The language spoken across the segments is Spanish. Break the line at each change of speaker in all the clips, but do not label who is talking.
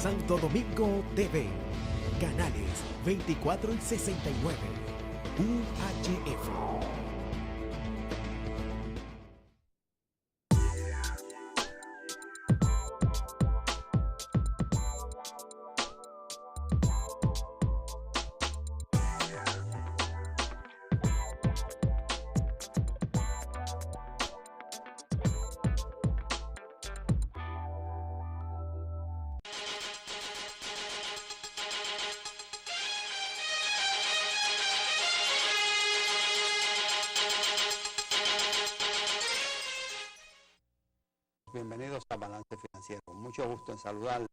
Santo Domingo TV. Canales 24 y 69. UHF.
Bienvenidos a Balance Financiero. Mucho gusto en saludarles.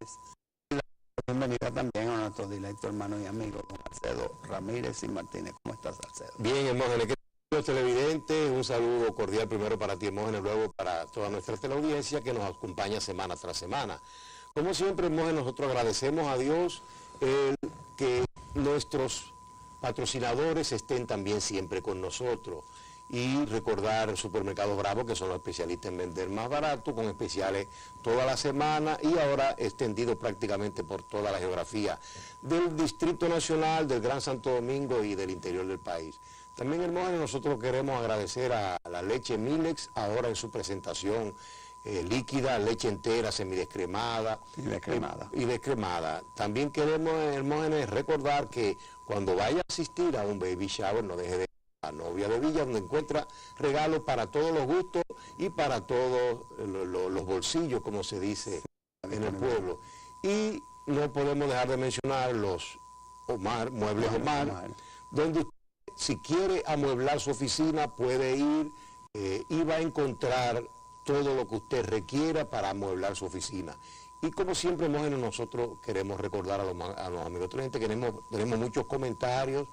Y la bienvenida también a nuestro directo hermano y amigo, don Alcedo Ramírez y Martínez. ¿Cómo estás, Alcedo?
Bien, Hermógenes, ¿qué tal, televidentes? Un saludo cordial primero para ti, Hermógenes, luego para toda nuestra teleaudiencia que nos acompaña semana tras semana. Como siempre, Hermógenes, nosotros agradecemos a Dios que nuestros patrocinadores estén también siempre con nosotros. Y recordar Supermercados Bravo, que son los especialistas en vender más barato, con especiales toda la semana y ahora extendido prácticamente por toda la geografía del Distrito Nacional, del Gran Santo Domingo y del interior del país. También, Hermógenes, nosotros queremos agradecer a la leche Milex, ahora en su presentación líquida, leche entera, semidescremada. Y descremada. También queremos, Hermógenes, recordar que cuando vaya a asistir a un baby shower, no deje de la novia de Villa, donde encuentra regalos para todos los gustos y para todos los bolsillos, como se dice en el pueblo. Y no podemos dejar de mencionar los Muebles Omar, donde usted, si quiere amueblar su oficina, puede ir y va a encontrar todo lo que usted requiera para amueblar su oficina. Y como siempre, nosotros queremos recordar a los amigos clientes que tenemos muchos comentarios,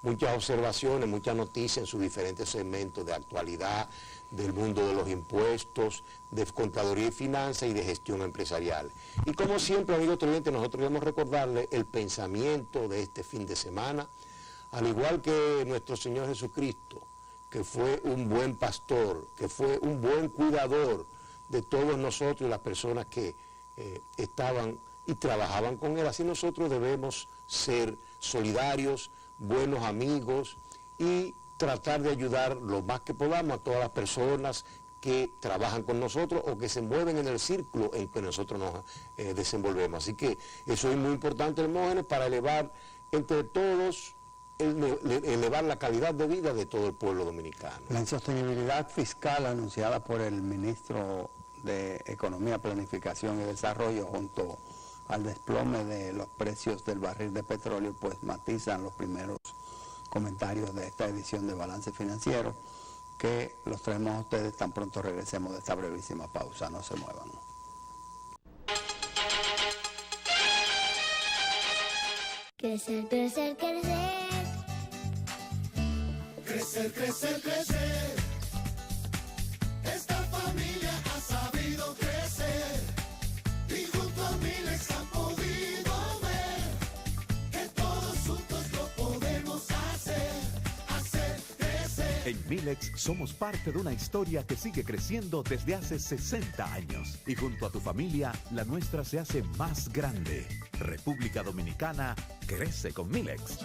muchas observaciones, muchas noticias en sus diferentes segmentos de actualidad, del mundo de los impuestos, de contaduría y finanzas y de gestión empresarial. Y como siempre, amigos televidentes, nosotros queremos recordarles el pensamiento de este fin de semana, al igual que nuestro Señor Jesucristo, que fue un buen pastor, que fue un buen cuidador de todos nosotros y las personas que estaban y trabajaban con Él. Así nosotros debemos ser solidarios, buenos amigos y tratar de ayudar lo más que podamos a todas las personas que trabajan con nosotros o que se mueven en el círculo en que nosotros nos desenvolvemos. Así que eso es muy importante, Hermógenes, para elevar entre todos, elevar la calidad de vida de todo el pueblo dominicano.
La insostenibilidad fiscal anunciada por el ministro de Economía, Planificación y Desarrollo junto al desplome de los precios del barril de petróleo, pues matizan los primeros comentarios de esta edición de Balance Financiero, que los traemos a ustedes tan pronto regresemos de esta brevísima pausa. No se muevan.
Crecer, crecer, crecer. Crecer, crecer, crecer. Esta familia ha sabido crecer. Y junto a Milex han podido ver que todos juntos lo podemos hacer crecer.
En Milex somos parte de una historia que sigue creciendo desde hace 60 años. Y junto a tu familia, la nuestra se hace más grande. República Dominicana crece con Milex.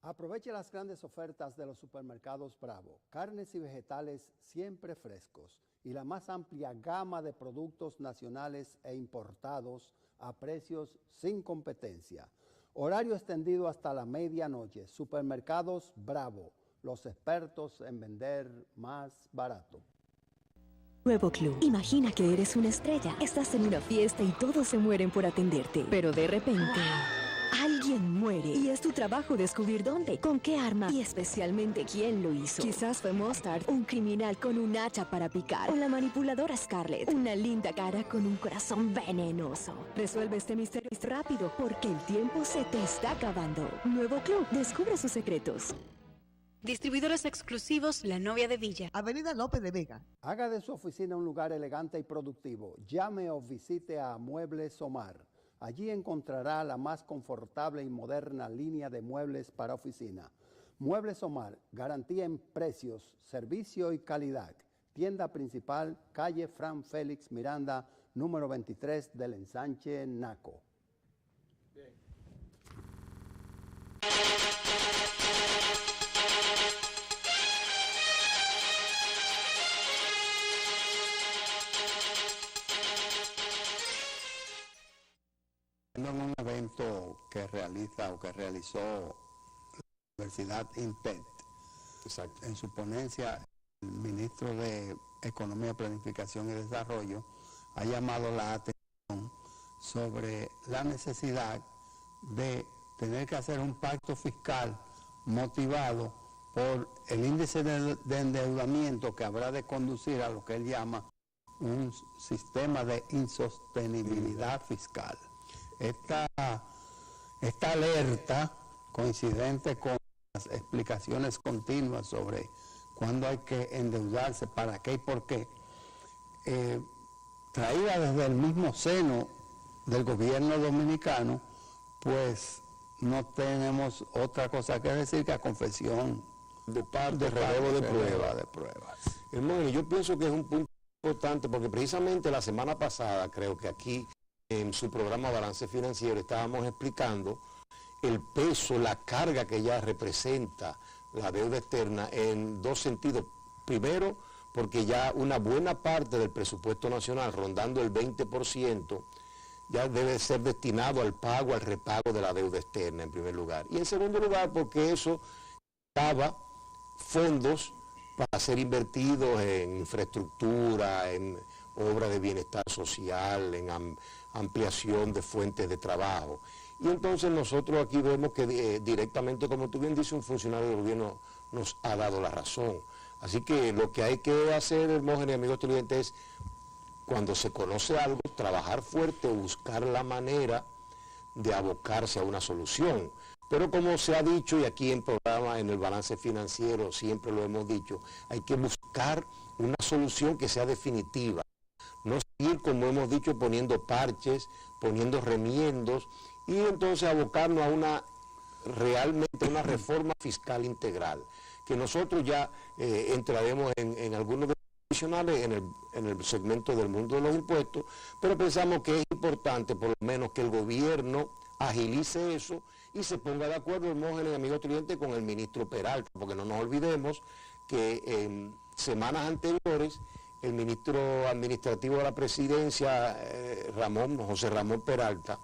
Aproveche las grandes ofertas de los supermercados Bravo. Carnes y vegetales siempre frescos y la más amplia gama de productos nacionales e importados a precios sin competencia. Horario extendido hasta la medianoche. Supermercados Bravo, los expertos en vender más barato.
Nuevo Club. Imagina que eres una estrella. Estás en una fiesta y todos se mueren por atenderte. Pero de repente, alguien muere. Y es tu trabajo descubrir dónde, con qué arma y especialmente quién lo hizo. Quizás fue Mustard, un criminal con un hacha para picar. O la manipuladora Scarlett, una linda cara con un corazón venenoso. Resuelve este misterio rápido porque el tiempo se te está acabando. Nuevo Club. Descubre sus secretos.
Distribuidores exclusivos La Novia de Villa.
Avenida López de Vega.
Haga de su oficina un lugar elegante y productivo. Llame o visite a Muebles Omar. Allí encontrará la más confortable y moderna línea de muebles para oficina. Muebles Omar, garantía en precios, servicio y calidad. Tienda principal, calle Fran Félix Miranda, número 23 del ensanche Naco.
En un evento que realiza o que realizó la Universidad INTET, en su ponencia, el ministro de Economía, Planificación y Desarrollo ha llamado la atención sobre la necesidad de tener que hacer un pacto fiscal motivado por el índice de endeudamiento que habrá de conducir a lo que él llama un sistema de insostenibilidad fiscal. Esta alerta, coincidente con las explicaciones continuas sobre cuándo hay que endeudarse, para qué y por qué, traída desde el mismo seno del gobierno dominicano, pues no tenemos otra cosa que decir que a confesión
de relevo de pruebas. Hermano, yo pienso que es un punto importante porque precisamente la semana pasada, creo que aquí en su programa Balance Financiero estábamos explicando el peso, la carga que ya representa la deuda externa en dos sentidos. Primero, porque ya una buena parte del presupuesto nacional, rondando el 20%, ya debe ser destinado al pago, al repago de la deuda externa en primer lugar. Y en segundo lugar, porque eso daba fondos para ser invertidos en infraestructura, en obras de bienestar social, en ampliación de fuentes de trabajo. Y entonces nosotros aquí vemos que directamente, como tú bien dices, un funcionario del gobierno nos ha dado la razón. Así que lo que hay que hacer, Hermógenes y amigos televidentes, es cuando se conoce algo, trabajar fuerte, buscar la manera de abocarse a una solución. Pero como se ha dicho, y aquí en programa, en el Balance Financiero, siempre lo hemos dicho, hay que buscar una solución que sea definitiva. No seguir, como hemos dicho, poniendo parches, poniendo remiendos, y entonces abocarnos a realmente una reforma fiscal integral, que nosotros ya entraremos en algunos adicionales en el segmento del mundo de los impuestos, pero pensamos que es importante por lo menos que el gobierno agilice eso y se ponga de acuerdo, Hermógenes y amigos clientes, con el ministro Peralta, porque no nos olvidemos que en semanas anteriores el ministro administrativo de la presidencia, José Ramón Peralta,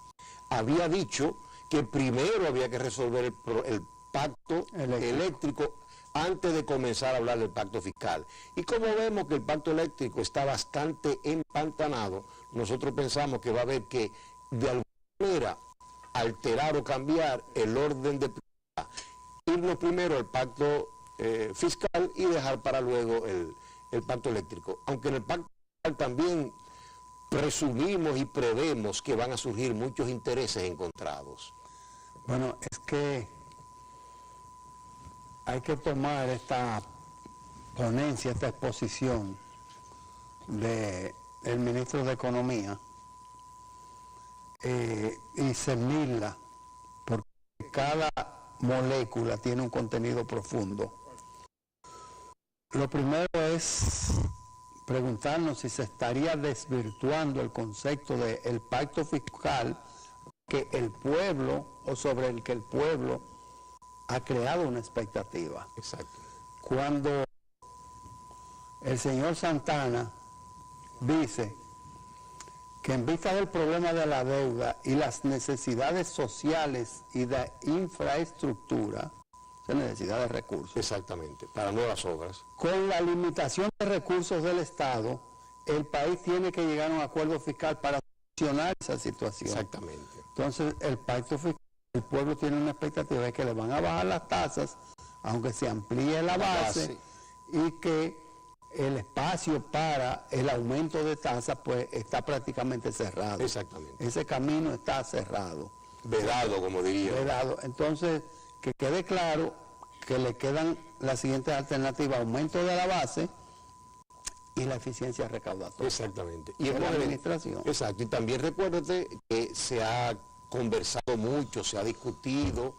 había dicho que primero había que resolver el pacto eléctrico antes de comenzar a hablar del pacto fiscal. Y como vemos que el pacto eléctrico está bastante empantanado, nosotros pensamos que va a haber que de alguna manera alterar o cambiar el orden de prioridad. Irnos primero al pacto fiscal y dejar para luego el pacto eléctrico. Aunque en el pacto fiscal también presumimos y prevemos que van a surgir muchos intereses encontrados.
Bueno, es que hay que tomar esta ponencia, esta exposición del ministro de Economía y cernirla, porque cada molécula tiene un contenido profundo. Lo primero es preguntarnos si se estaría desvirtuando el concepto del pacto fiscal que el pueblo, o sobre el que el pueblo ha creado una expectativa.
Exacto.
Cuando el señor Santana dice que en vista del problema de la deuda y las necesidades sociales y de infraestructura, de necesidad de recursos.
Exactamente, para nuevas obras.
Con la limitación de recursos del Estado, el país tiene que llegar a un acuerdo fiscal para solucionar esa situación.
Exactamente.
Entonces, el pacto fiscal, el pueblo tiene una expectativa de que le van a bajar las tasas, aunque se amplíe la base, y que el espacio para el aumento de tasas pues está prácticamente cerrado.
Exactamente.
Ese camino está cerrado.
Vedado, como diría.
Vedado. Entonces, que quede claro que le quedan las siguientes alternativas: aumento de la base y la eficiencia recaudatoria.
Exactamente.
Y la administración.
Exacto. Y también recuérdate que se ha conversado mucho, se ha discutido,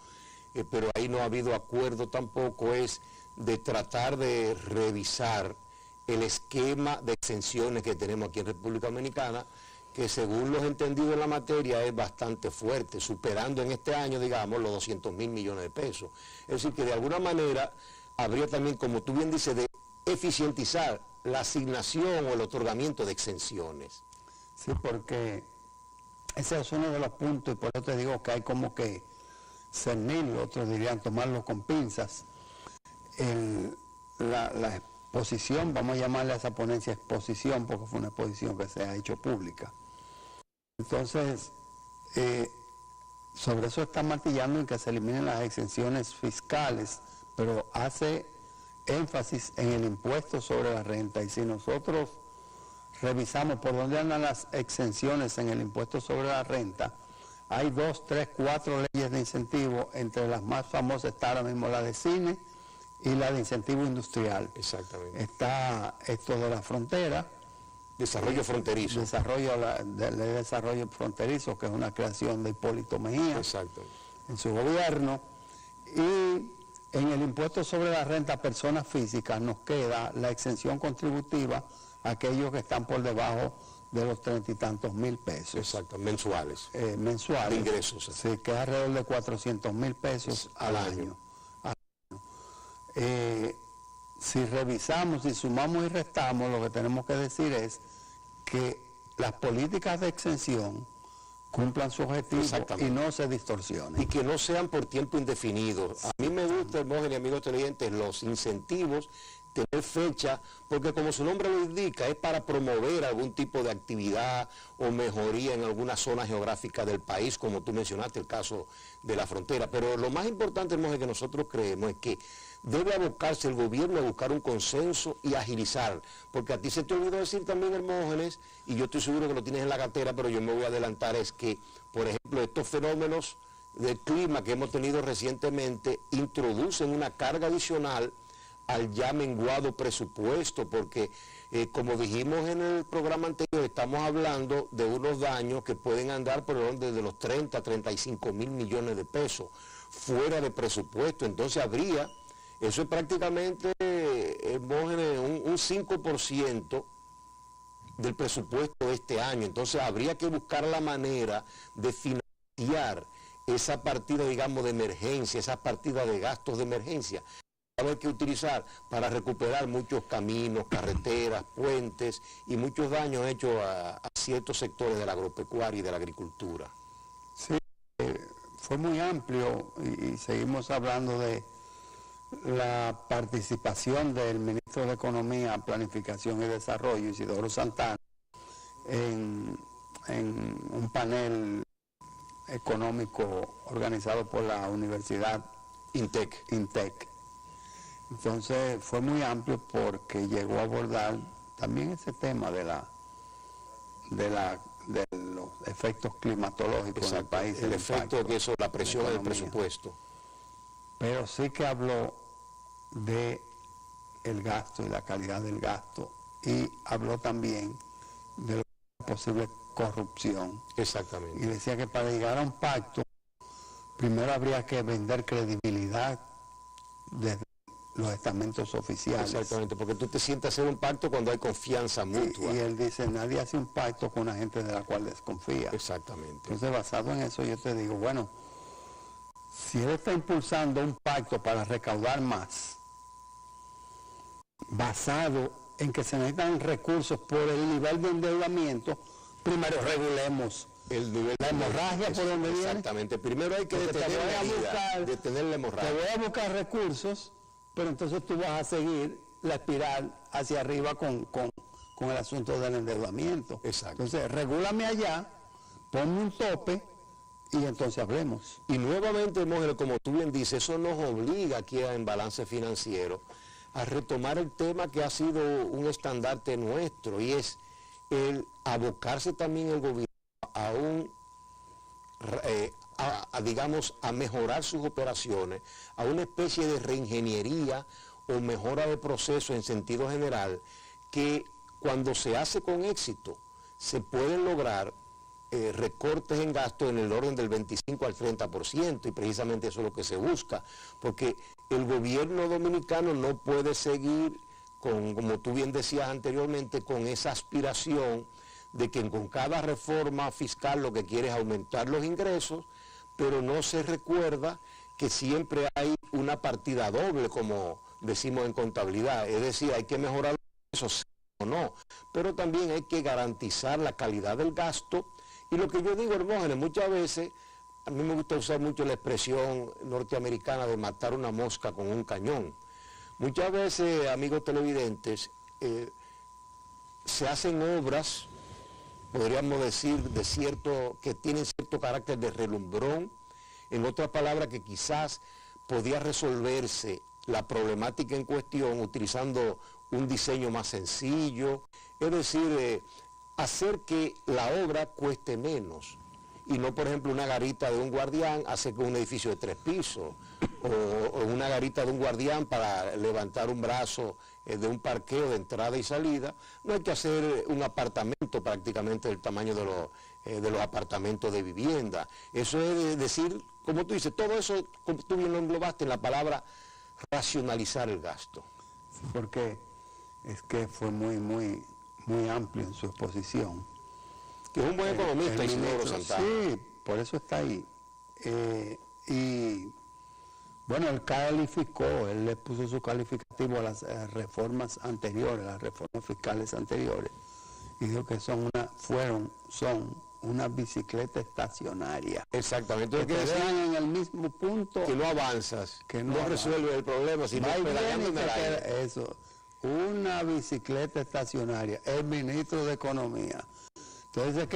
pero ahí no ha habido acuerdo tampoco, es de tratar de revisar el esquema de exenciones que tenemos aquí en República Dominicana, que según los entendidos en la materia es bastante fuerte, superando en este año, digamos, los 200.000 millones de pesos. Es decir, que de alguna manera habría también, como tú bien dices, de eficientizar la asignación o el otorgamiento de exenciones.
Sí, porque ese es uno de los puntos, y por eso te digo que hay como que cernirlo, otros dirían tomarlo con pinzas. La exposición, vamos a llamarle a esa ponencia exposición, porque fue una exposición que se ha hecho pública. Entonces, sobre eso está martillando en que se eliminen las exenciones fiscales, pero hace énfasis en el impuesto sobre la renta. Y si nosotros revisamos por dónde andan las exenciones en el impuesto sobre la renta, hay 2, 3, 4 leyes de incentivo, entre las más famosas está ahora mismo la de cine y la de incentivo industrial.
Exactamente.
Está esto de la frontera.
Desarrollo fronterizo.
Desarrollo fronterizo, que es una creación de Hipólito Mejía.
Exacto.
En su gobierno. Y en el impuesto sobre la renta a personas físicas nos queda la exención contributiva a aquellos que están por debajo de los 30 y tantos mil pesos.
Exacto, mensuales.
Mensuales.
De ingresos.
Sí, que es alrededor de 400.000 pesos al año. Si revisamos, si sumamos y restamos, lo que tenemos que decir es que las políticas de exención cumplan su objetivo y no se distorsionen.
Y que no sean por tiempo indefinido. A mí me gusta, hermanos y amigos televidentes, los incentivos, tener fecha, porque como su nombre lo indica, es para promover algún tipo de actividad o mejoría en alguna zona geográfica del país, como tú mencionaste, el caso de la frontera. Pero lo más importante, hermanos, que nosotros creemos es que debe abocarse el gobierno a buscar un consenso y agilizar, porque a ti se te olvidó decir también, Hermógenes, y yo estoy seguro que lo tienes en la cartera, pero yo me voy a adelantar, es que, por ejemplo, estos fenómenos del clima que hemos tenido recientemente introducen una carga adicional al ya menguado presupuesto, porque como dijimos en el programa anterior, estamos hablando de unos daños que pueden andar por el orden de los 30, 35 mil millones de pesos fuera de presupuesto. Entonces habría, eso es prácticamente un 5% del presupuesto de este año. Entonces habría que buscar la manera de financiar esa partida, digamos, de emergencia, esa partida de gastos de emergencia. Hay que utilizar para recuperar muchos caminos, carreteras, puentes y muchos daños hechos a ciertos sectores de la agropecuaria y de la agricultura.
Sí, fue muy amplio y seguimos hablando de la participación del ministro de Economía, Planificación y Desarrollo, Isidoro Santana, en un panel económico organizado por la Universidad
INTEC.
Entonces fue muy amplio porque llegó a abordar también ese tema de los efectos climatológicos en el país.
El efecto que eso, la presión del presupuesto.
Pero sí que habló de el gasto y la calidad del gasto, y habló también de la posible corrupción.
Exactamente.
Y decía que para llegar a un pacto, primero habría que vender credibilidad desde los estamentos oficiales.
Exactamente, porque tú te sientes a hacer un pacto cuando hay confianza mutua.
Y él dice, nadie hace un pacto con una gente de la cual desconfía.
Exactamente.
Entonces, basado en eso, yo te digo, bueno, si él está impulsando un pacto para recaudar más, basado en que se necesitan recursos por el nivel de endeudamiento, primero regulemos
el nivel
la hemorragia por donde viene.
Exactamente, primero hay que detener la hemorragia.
Te voy a buscar recursos, pero entonces tú vas a seguir la espiral hacia arriba con el asunto del endeudamiento.
Exacto.
Entonces, regúlame allá, ponme un tope y entonces hablemos.
Y nuevamente, Mógenes, como tú bien dices, eso nos obliga aquí en Balance Financiero a retomar el tema que ha sido un estandarte nuestro, y es el abocarse también el gobierno digamos, a mejorar sus operaciones, a una especie de reingeniería o mejora de proceso en sentido general, que cuando se hace con éxito se pueden lograr recortes en gastos en el orden del 25 al 30%, y precisamente eso es lo que se busca, porque el gobierno dominicano no puede seguir con, como tú bien decías anteriormente, con esa aspiración de que con cada reforma fiscal lo que quiere es aumentar los ingresos, pero no se recuerda que siempre hay una partida doble, como decimos en contabilidad, es decir, hay que mejorar eso, sí o no, pero también hay que garantizar la calidad del gasto, y lo que yo digo, Hermógenes, muchas veces, a mí me gusta usar mucho la expresión norteamericana de matar una mosca con un cañón. Muchas veces, amigos televidentes, se hacen obras, podríamos decir, que tienen cierto carácter de relumbrón, en otras palabras, que quizás podía resolverse la problemática en cuestión utilizando un diseño más sencillo, es decir, hacer que la obra cueste menos, y no, por ejemplo, una garita de un guardián hace que un edificio de 3 pisos, o una garita de un guardián para levantar un brazo de un parqueo de entrada y salida. No hay que hacer un apartamento prácticamente del tamaño de los apartamentos de vivienda. Eso es decir, como tú dices, todo eso, como tú bien lo englobaste en la palabra racionalizar el gasto.
Porque es que fue muy amplio en su exposición.
Que es un buen economista, Isidoro Santana.
Sí, por eso está ahí. Y bueno, él calificó, él le puso su calificativo a las reformas anteriores, las reformas fiscales anteriores, y dijo que son una bicicleta estacionaria.
Exactamente.
Que te dejan en el mismo punto.
Que no avanzas,
que
no resuelve el problema, sino pedaleando en el aire.
Eso, una bicicleta estacionaria, el ministro de Economía. Entonces,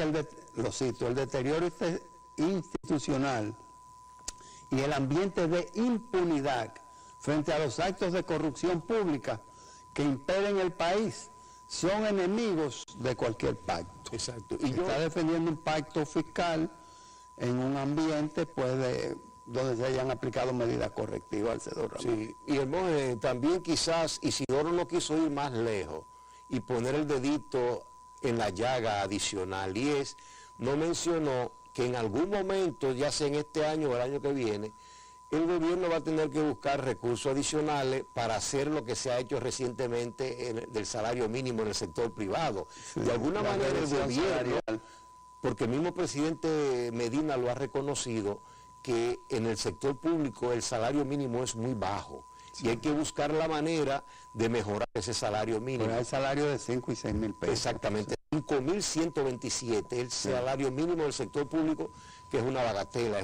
lo cito, el deterioro institucional y el ambiente de impunidad frente a los actos de corrupción pública que imperen el país son enemigos de cualquier pacto.
Exacto.
Y está defendiendo un pacto fiscal en un ambiente pues donde se hayan aplicado medidas correctivas al sector.
Sí, y Hermógenes, también quizás Isidoro no quiso ir más lejos y poner el dedito en la llaga adicional, y no mencionó que en algún momento, ya sea en este año o el año que viene, el gobierno va a tener que buscar recursos adicionales para hacer lo que se ha hecho recientemente del salario mínimo en el sector privado. Sí, de alguna manera el gobierno, porque el mismo presidente Medina lo ha reconocido, que en el sector público el salario mínimo es muy bajo. Sí. Y hay que buscar la manera de mejorar ese salario mínimo.
Pero hay salario de 5 y 6 mil pesos.
Exactamente, 5.127, el salario mínimo del sector público, que es una bagatela,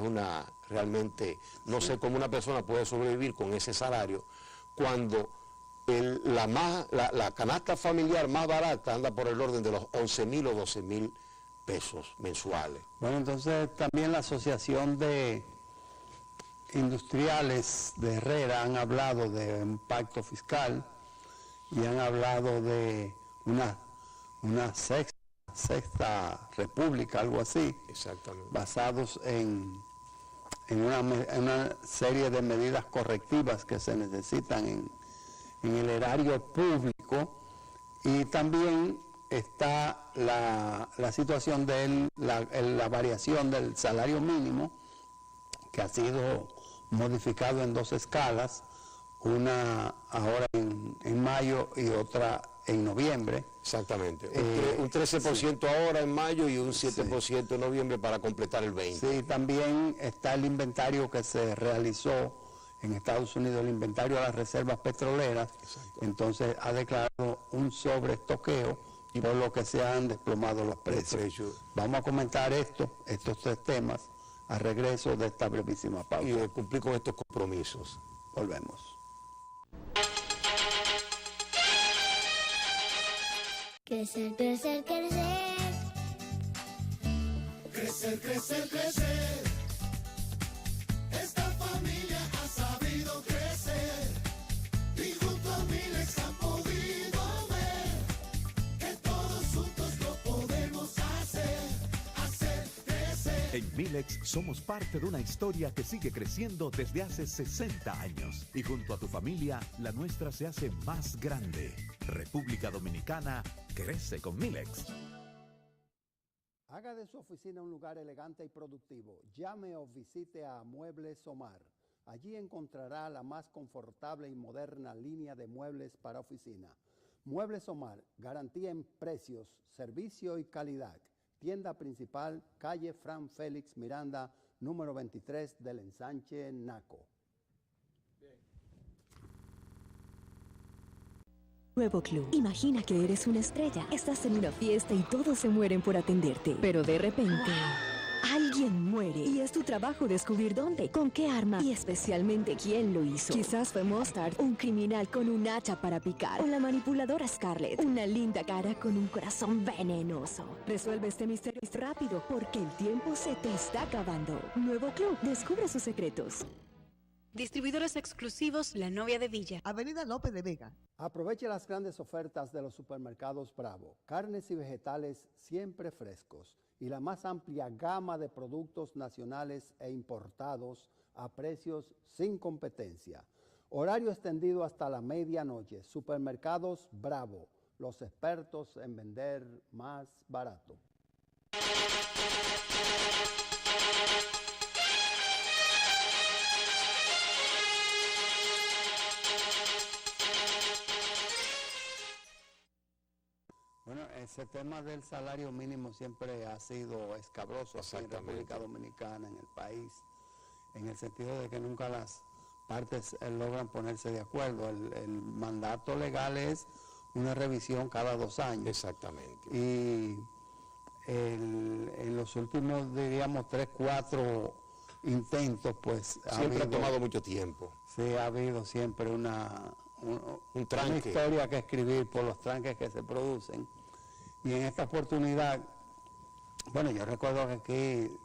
realmente, no sé cómo una persona puede sobrevivir con ese salario, cuando la canasta familiar más barata anda por el orden de los 11.000 o 12.000 pesos mensuales.
Bueno, entonces también la Asociación de Industriales de Herrera han hablado de un pacto fiscal y han hablado de una sexta república, algo así.
Exactamente.
Basados en una serie de medidas correctivas que se necesitan en el erario público, y también está la situación de la variación del salario mínimo, que ha sido modificado en 2 escalas, una ahora en mayo y otra en noviembre.
Exactamente, un 13% sí. Ahora en mayo y un 7% sí. En noviembre para completar el 20%.
Sí, también está el inventario que se realizó en Estados Unidos, el inventario de las reservas petroleras. Exacto. Entonces ha declarado un sobreestoqueo, por lo que se han desplomado los precios. Vamos a comentar estos 3 temas al regreso de esta brevísima pausa.
Y cumplir con estos compromisos.
Volvemos.
Crecer, crecer, crecer.
Crecer, crecer, crecer. Esta familia ha sabido crecer. Y junto a Milex han podido ver que todos juntos lo podemos hacer crecer.
En Milex somos parte de una historia que sigue creciendo desde hace 60 años. Y junto a tu familia, la nuestra se hace más grande. República Dominicana crece con Milex.
Haga de su oficina un lugar elegante y productivo. Llame o visite a Muebles Omar. Allí encontrará la más confortable y moderna línea de muebles para oficina. Muebles Omar, garantía en precios, servicio y calidad. Tienda principal, calle Fran Félix Miranda, número 23 del ensanche Naco.
Nuevo Club. Imagina que eres una estrella. Estás en una fiesta y todos se mueren por atenderte. Pero de repente, alguien muere. Y es tu trabajo descubrir dónde, con qué arma y especialmente quién lo hizo. Quizás fue Mustard, un criminal con un hacha para picar. O la manipuladora Scarlett, una linda cara con un corazón venenoso. Resuelve este misterio rápido porque el tiempo se te está acabando. Nuevo Club. Descubre sus secretos.
Distribuidores exclusivos La Novia de Villa.
Avenida López de Vega.
Aproveche las grandes ofertas de los supermercados Bravo. Carnes y vegetales siempre frescos y la más amplia gama de productos nacionales e importados a precios sin competencia. Horario extendido hasta la medianoche. Supermercados Bravo, los expertos en vender más barato.
Bueno, ese tema del salario mínimo siempre ha sido escabroso aquí en República Dominicana, en el país, en el sentido de que nunca las partes logran ponerse de acuerdo. El mandato legal es una revisión cada 2 años.
Exactamente.
Y en los últimos, diríamos, 3, 4 intentos, pues...
Siempre ha tomado mucho tiempo.
Sí, ha habido siempre un
tranque.
Una historia que escribir por los tranques que se producen. Y en esta oportunidad, bueno, yo recuerdo que aquí,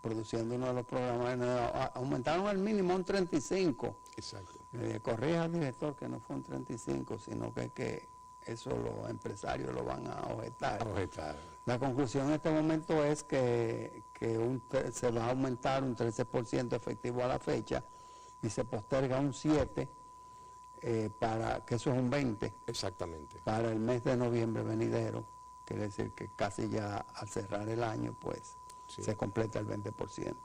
produciendo uno de los programas, aumentaron el mínimo a un 35.
Exacto.
Corrija al director que no fue un 35, sino que eso los empresarios lo van a objetar. La conclusión en este momento es que se va a aumentar un 13% efectivo a la fecha y se posterga un 7%. Para que eso es un 20.
Exactamente.
Para el mes de noviembre venidero, quiere decir que casi ya al cerrar el año, pues sí, se completa el 20%.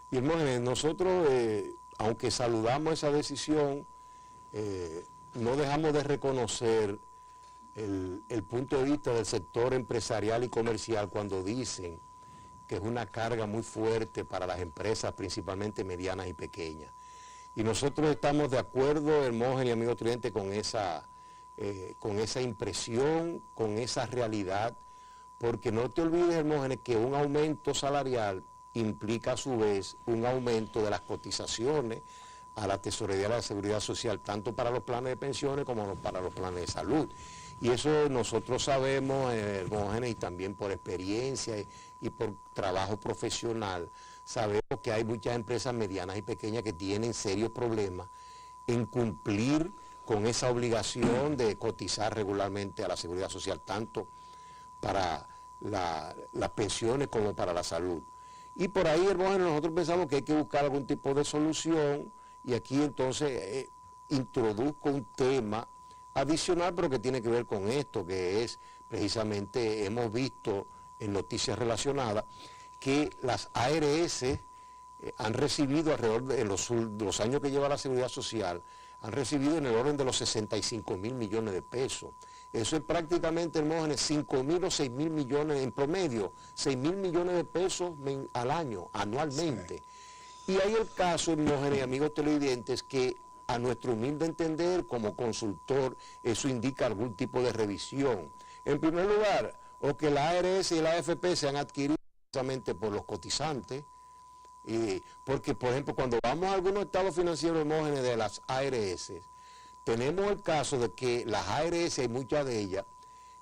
Y hermano, nosotros, aunque saludamos esa decisión, no dejamos de reconocer el punto de vista del sector empresarial y comercial cuando dicen que es una carga muy fuerte para las empresas, principalmente medianas y pequeñas. Y nosotros estamos de acuerdo, Hermógenes y amigo cliente, con esa impresión, con esa realidad, porque no te olvides, Hermógenes, que un aumento salarial implica a su vez un aumento de las cotizaciones a la Tesorería de la Seguridad Social, tanto para los planes de pensiones como para los planes de salud. Y eso nosotros sabemos, Hermógenes, y también por experiencia y por trabajo profesional, sabemos que hay muchas empresas medianas y pequeñas que tienen serios problemas en cumplir con esa obligación de cotizar regularmente a la Seguridad Social, tanto para las pensiones como para la salud. Y por ahí, hermano, nosotros pensamos que hay que buscar algún tipo de solución, y aquí entonces introduzco un tema adicional, pero que tiene que ver con esto, que es precisamente, hemos visto en noticias relacionadas, que las ARS han recibido alrededor de los años que lleva la Seguridad Social, han recibido en el orden de los 65 mil millones de pesos. Eso es prácticamente, Hermógenes, 5 mil o 6 mil millones en promedio, 6 mil millones de pesos al año, anualmente. Sí. Y hay el caso, Hermógenes y amigos televidentes, que a nuestro humilde entender, como consultor, eso indica algún tipo de revisión. En primer lugar, o que la ARS y la AFP se han adquirido precisamente por los cotizantes, porque por ejemplo cuando vamos a algunos estados financieros, Hermógenes, de las ARS, tenemos el caso de que las ARS, hay muchas de ellas,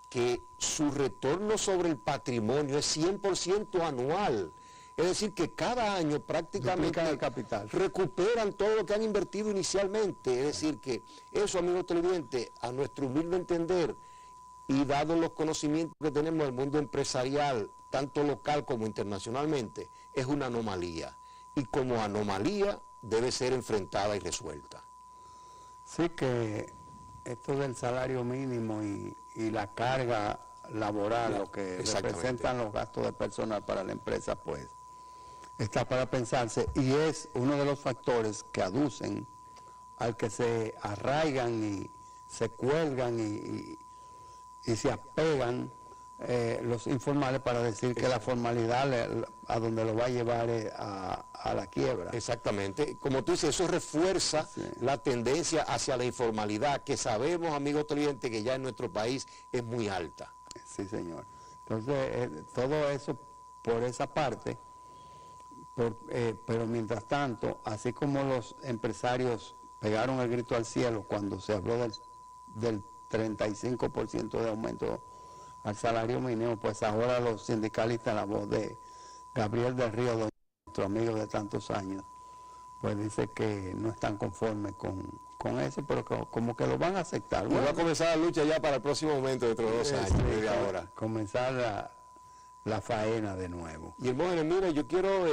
que su retorno sobre el patrimonio es 100% anual. Es decir, que cada año prácticamente
el capital,
recuperan todo lo que han invertido inicialmente. Es decir, que eso, amigos televidentes, a nuestro humilde entender, y dado los conocimientos que tenemos del mundo empresarial, tanto local como internacionalmente, es una anomalía. Y como anomalía debe ser enfrentada y resuelta.
Sí, que esto del salario mínimo y la carga laboral, lo que representan los gastos de personal para la empresa, pues está para pensarse, y es uno de los factores que aducen al que se arraigan y se cuelgan y y se apegan los informales para decir que la formalidad a donde lo va a llevar es a la quiebra.
Exactamente. Como tú dices, eso refuerza la tendencia hacia la informalidad, que sabemos, amigos televidentes, que ya en nuestro país es muy alta.
Sí, señor. Entonces, todo eso por esa parte, pero mientras tanto, así como los empresarios pegaron el grito al cielo cuando se habló del 35% de aumento al salario mínimo, pues ahora los sindicalistas, la voz de Gabriel del Río, nuestro amigo de tantos años, pues dice que no están conformes con eso, pero como que lo van a aceptar.
Bueno, va a comenzar la lucha ya para el próximo momento, dentro de 2 años, desde ahora.
Comenzar la faena de nuevo.
Y Hermógenes, mira, yo quiero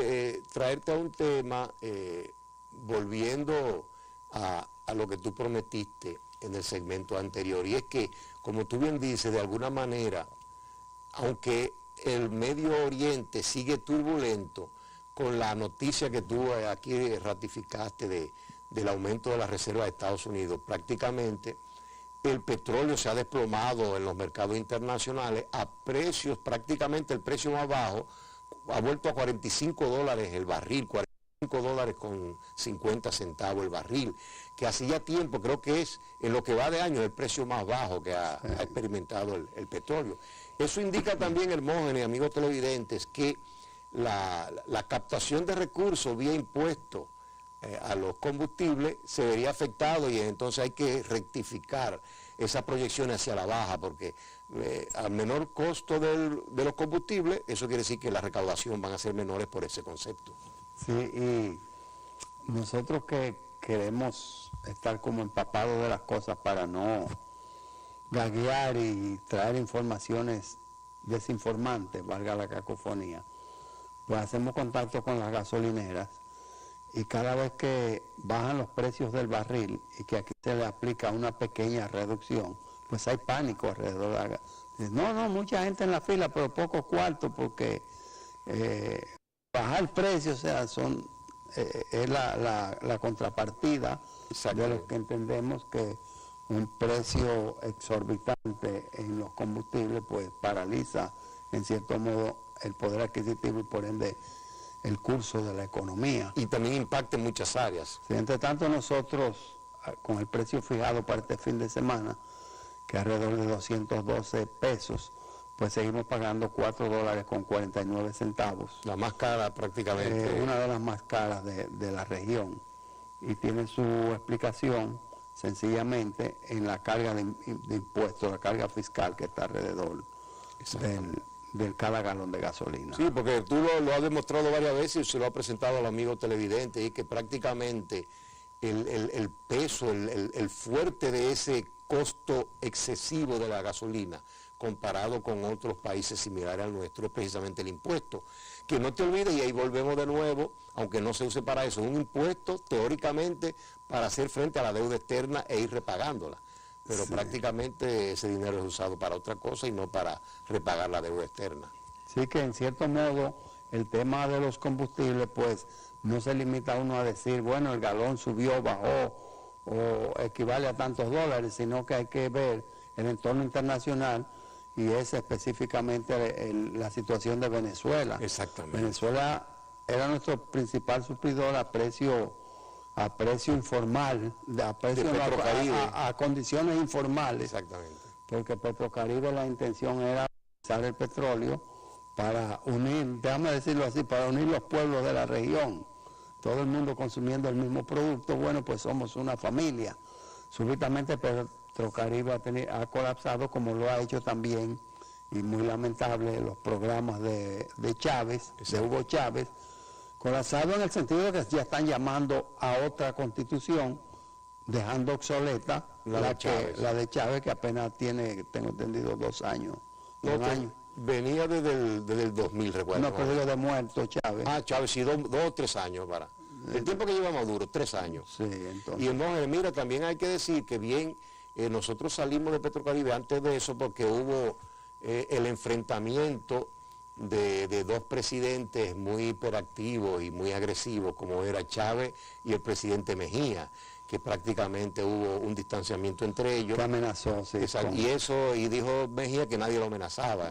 traerte a un tema, volviendo a lo que tú prometiste en el segmento anterior, y es que, como tú bien dices, de alguna manera, aunque el Medio Oriente sigue turbulento, con la noticia que tú aquí ratificaste del aumento de la reserva de Estados Unidos, prácticamente el petróleo se ha desplomado en los mercados internacionales a precios, prácticamente el precio más bajo, ha vuelto a $45 el barril, $45 con 50 centavos el barril, que hacía tiempo, creo que es en lo que va de año el precio más bajo que ha experimentado el petróleo. Eso indica también, Hermógenes, amigos televidentes, que la captación de recursos vía impuestos a los combustibles se vería afectado, y entonces hay que rectificar esas proyecciones hacia la baja, porque al menor costo de los combustibles, eso quiere decir que la recaudación van a ser menores por ese concepto.
Sí, y nosotros que queremos estar como empapados de las cosas para no gaguear y traer informaciones desinformantes, valga la cacofonía, pues hacemos contacto con las gasolineras, y cada vez que bajan los precios del barril y que aquí se le aplica una pequeña reducción, pues hay pánico alrededor de la... No, mucha gente en la fila, pero pocos cuartos, porque bajar el precio, o sea, es la contrapartida de lo que entendemos que un precio exorbitante en los combustibles pues paraliza en cierto modo el poder adquisitivo y por ende el curso de la economía.
Y también impacta en muchas áreas.
Sí, entre tanto nosotros, con el precio fijado para este fin de semana, que alrededor de 212 pesos, pues seguimos pagando $4 con 49 centavos.
La más cara prácticamente.
Una de las más caras de la región. Y tiene su explicación sencillamente en la carga de impuestos, la carga fiscal que está alrededor del cada galón de gasolina.
Sí, porque tú lo has demostrado varias veces y se lo has presentado al amigo televidente, y que prácticamente el peso, el fuerte de ese costo excesivo de la gasolina comparado con otros países similares al nuestro es precisamente el impuesto. Que no te olvides, y ahí volvemos de nuevo, aunque no se use para eso, un impuesto teóricamente para hacer frente a la deuda externa e ir repagándola. Pero prácticamente ese dinero es usado para otra cosa y no para repagar la deuda externa.
Sí, que en cierto modo el tema de los combustibles pues no se limita a uno a decir, bueno, el galón subió, bajó o equivale a tantos dólares, sino que hay que ver el entorno internacional, y es específicamente la situación de Venezuela.
Exactamente.
Venezuela era nuestro principal suplidor a precio informal, a condiciones informales.
Exactamente.
Porque Petrocaribe, la intención era usar el petróleo para unir, déjame decirlo así, para unir los pueblos de la región. Todo el mundo consumiendo el mismo producto, bueno, pues somos una familia. Súbitamente Petrocaribe ha colapsado, como lo ha hecho también, y muy lamentable, los programas de Chávez, de Hugo Chávez, colapsado en el sentido de que ya están llamando a otra constitución, dejando obsoleta la de Chávez, que apenas tiene, tengo entendido, 2 años.
No, venía desde el 2000, recuerdo.
No, pero digo de muerto Chávez.
Ah, Chávez, sí, 2 o 3 años para. El tiempo que lleva Maduro, 3 años.
Sí, entonces.
Y entonces, mira, también hay que decir que bien, nosotros salimos de Petrocaribe antes de eso porque hubo el enfrentamiento de 2 presidentes muy hiperactivos y muy agresivos, como era Chávez y el presidente Mejía. que prácticamente hubo un distanciamiento entre ellos.
Que amenazó, sí.
Y dijo Mejía que nadie lo amenazaba.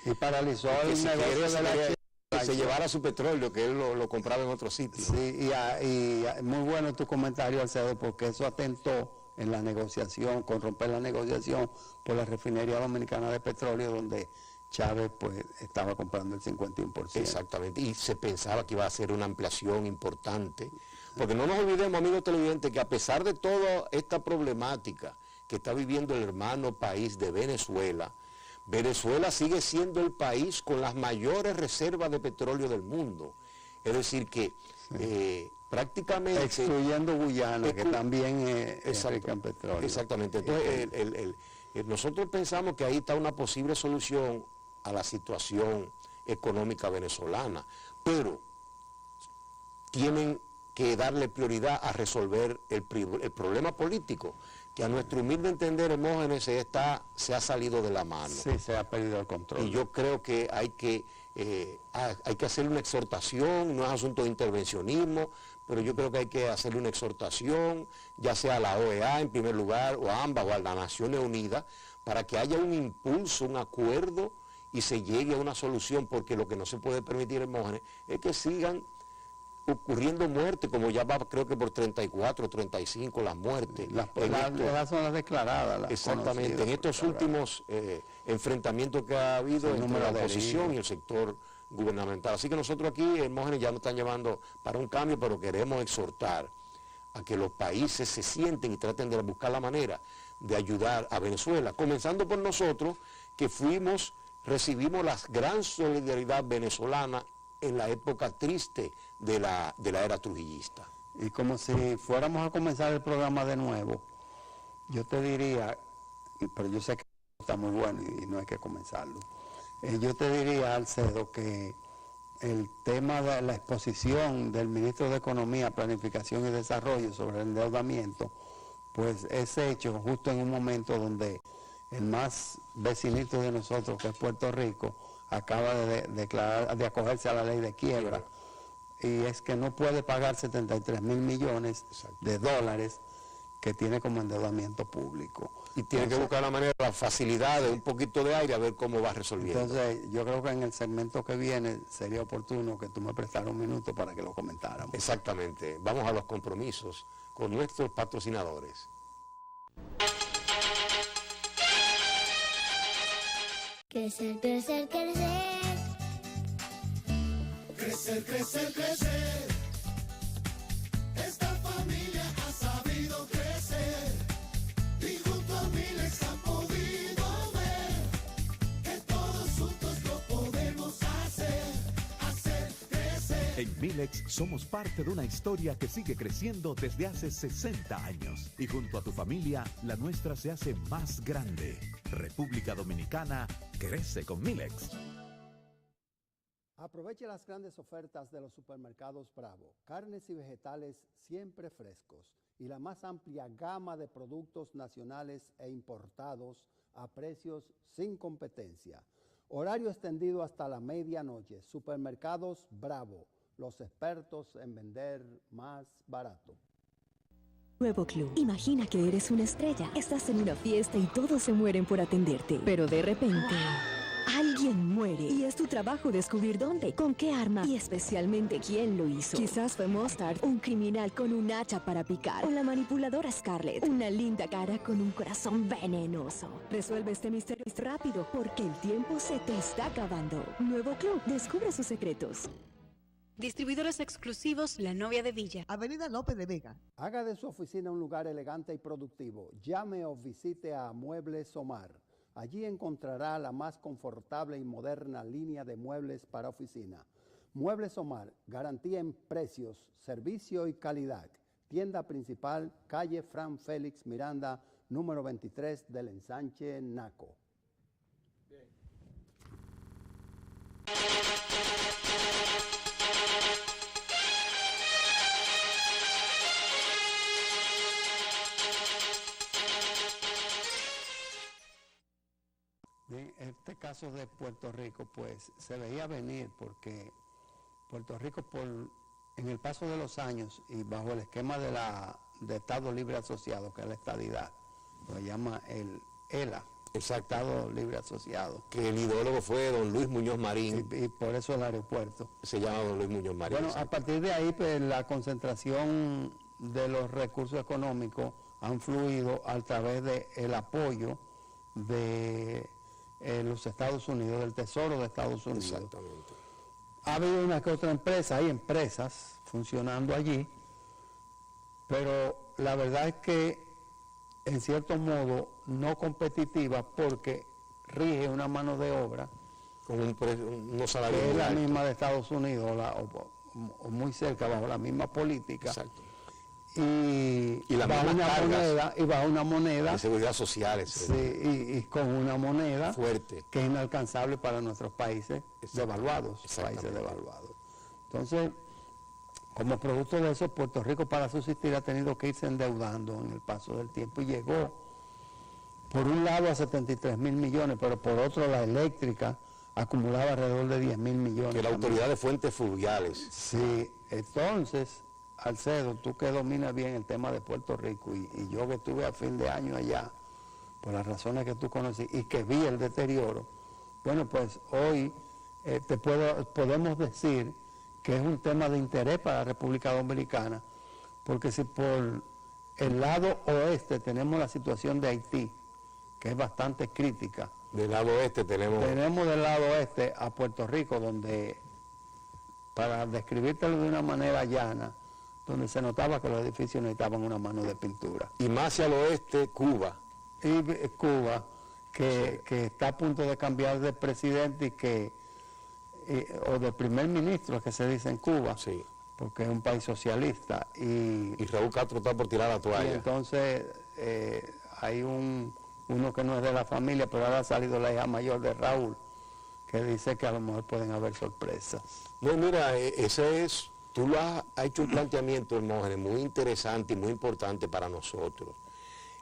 Y paralizó el negocio de la China.
Que se llevara su petróleo, que él lo compraba en otro sitio.
Sí, y muy bueno tu comentario, Alcedo, porque eso atentó en la negociación, con romper la negociación por la refinería dominicana de petróleo, donde Chávez pues estaba comprando el 51%.
Exactamente, y se pensaba que iba a ser una ampliación importante, porque no nos olvidemos, amigos televidentes, que a pesar de toda esta problemática que está viviendo el hermano país de Venezuela, Venezuela sigue siendo el país con las mayores reservas de petróleo del mundo. Es decir que prácticamente...
Excluyendo Guyana, que también es rica en petróleo.
Exactamente. Entonces, nosotros pensamos que ahí está una posible solución a la situación económica venezolana, pero tienen que darle prioridad a resolver el problema político, que a nuestro humilde entender, Hermógenes, se ha salido de la mano.
Sí, se ha perdido el control.
Y yo creo que hay que hacerle una exhortación, no es asunto de intervencionismo, pero yo creo que hay que hacerle una exhortación, ya sea a la OEA en primer lugar, o a ambas, o a las Naciones Unidas, para que haya un impulso, un acuerdo, y se llegue a una solución, porque lo que no se puede permitir, Hermógenes, es que sigan ocurriendo muertes, como ya va, creo que por 34, 35 las muertes.
Las son las declaradas.
Exactamente, en estos últimos enfrentamientos que ha habido entre la oposición y el sector gubernamental. Así que nosotros aquí, Hermógenes, ya nos están llevando para un cambio, pero queremos exhortar a que los países se sienten y traten de buscar la manera de ayudar a Venezuela, comenzando por nosotros, que recibimos la gran solidaridad venezolana en la época triste de la era trujillista.
Y como si fuéramos a comenzar el programa de nuevo, yo te diría, pero yo sé que está muy bueno y no hay que comenzarlo, yo te diría, Alcedo, que el tema de la exposición del ministro de Economía, Planificación y Desarrollo sobre el endeudamiento, pues es hecho justo en un momento donde el más vecinito de nosotros, que es Puerto Rico, acaba de acogerse a la ley de quiebra, y es que no puede pagar 73 mil millones de dólares que tiene como endeudamiento público.
Y tiene que buscar la manera, la facilidad de un poquito de aire a ver cómo va resolviendo.
Entonces, yo creo que en el segmento que viene sería oportuno que tú me prestaras un minuto para que lo comentáramos.
Exactamente. Vamos a los compromisos con nuestros patrocinadores.
Crecer, crecer, crecer.
Crecer, crecer, crecer. Esta familia ha sabido crecer. Y junto a Milex han podido ver que todos juntos lo podemos hacer. Hacer crecer.
En Milex somos parte de una historia que sigue creciendo desde hace 60 años. Y junto a tu familia, la nuestra se hace más grande. República Dominicana crece con Milex.
Aproveche las grandes ofertas de los supermercados Bravo. Carnes y vegetales siempre frescos y la más amplia gama de productos nacionales e importados a precios sin competencia. Horario extendido hasta la medianoche. Supermercados Bravo, los expertos en vender más barato.
Nuevo Club. Imagina que eres una estrella. Estás en una fiesta y todos se mueren por atenderte. Pero de repente, alguien muere. Y es tu trabajo descubrir dónde, con qué arma y especialmente quién lo hizo. Quizás fue Mustard, un criminal con un hacha para picar. O la manipuladora Scarlett, una linda cara con un corazón venenoso. Resuelve este misterio rápido porque el tiempo se te está acabando. Nuevo Club. Descubre sus secretos.
Distribuidores exclusivos La Novia de Villa.
Avenida López de Vega.
Haga de su oficina un lugar elegante y productivo. Llame o visite a Muebles Omar. Allí encontrará la más confortable y moderna línea de muebles para oficina. Muebles Omar, garantía en precios, servicio y calidad. Tienda principal, calle Fran Félix Miranda, número 23 del ensanche Naco.
Bien, este caso de Puerto Rico, pues se veía venir porque Puerto Rico, en el paso de los años y bajo el esquema de de Estado Libre Asociado, que es la estadidad, lo llama el ELA,
Exacto.
Estado Libre Asociado.
Que el ideólogo fue don Luis Muñoz Marín.
Y por eso el aeropuerto.
Se llama don Luis Muñoz Marín.
Bueno, a partir de ahí, pues, la concentración de los recursos económicos han fluido a través del apoyo de los Estados Unidos, del Tesoro de Estados Unidos.
Exactamente.
Ha habido una que otra empresa, hay empresas funcionando allí, pero la verdad es que en cierto modo no competitiva porque rige una mano de obra
Con unos salarios
que es
muy
la
altos.
misma de Estados Unidos o muy cerca bajo la misma política.
Exacto.
Y
las
bajo
mismas
una
cargas
moneda y bajo una moneda
De seguridad social.
sí, y con una moneda
Fuerte.
que es inalcanzable para nuestros países devaluados, países devaluados. Entonces, como producto de eso, Puerto Rico para subsistir ha tenido que irse endeudando en el paso del tiempo y llegó, por un lado, a 73 mil millones, pero por otro, la eléctrica acumulaba alrededor de 10 mil millones.
Que la
también.
autoridad de fuentes fluviales.
Sí, entonces, Alcedo, tú que dominas bien el tema de Puerto Rico y yo que estuve a fin de año allá, por las razones que tú conocí y que vi el deterioro, bueno, pues hoy podemos decir que es un tema de interés para la República Dominicana, porque si por el lado oeste tenemos la situación de Haití, que es bastante crítica,
Del lado oeste tenemos
del lado oeste a Puerto Rico, donde, para describírtelo de una manera llana, donde se notaba que los edificios necesitaban una mano de pintura.
y más hacia el oeste, Cuba.
Y Cuba, que está a punto de cambiar de presidente o de primer ministro, que se dice en Cuba,
Sí.
porque es un país socialista.
Y Raúl Castro está por tirar la
Y
toalla.
entonces hay uno que no es de la familia, pero ahora ha salido la hija mayor de Raúl, que dice que a lo mejor pueden haber sorpresas.
No, mira, tú lo has hecho un planteamiento, Hermógenes, muy interesante y muy importante para nosotros.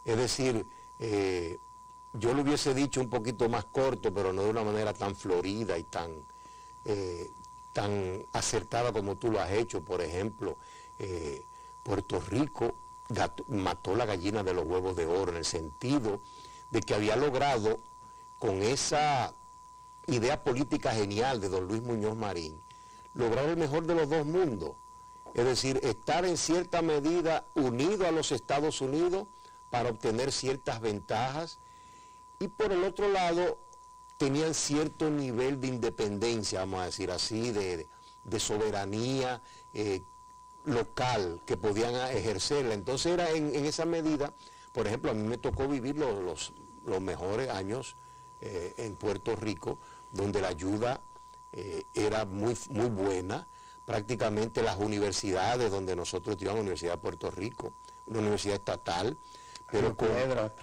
Es decir, yo lo hubiese dicho un poquito más corto, pero no de una manera tan florida y tan acertada como tú lo has hecho. Por ejemplo, Puerto Rico mató la gallina de los huevos de oro, en el sentido de que había logrado, con esa idea política genial de don Luis Muñoz Marín, lograr el mejor de los dos mundos. Es decir, estar en cierta medida unido a los Estados Unidos para obtener ciertas ventajas, y por el otro lado tenían cierto nivel de independencia, vamos a decir así, de soberanía local que podían ejercerla. Entonces era en esa medida, por ejemplo, a mí me tocó vivir los mejores años en Puerto Rico, donde la ayuda era muy buena. Prácticamente las universidades donde nosotros estudiamos, la Universidad de Puerto Rico, una universidad estatal, pero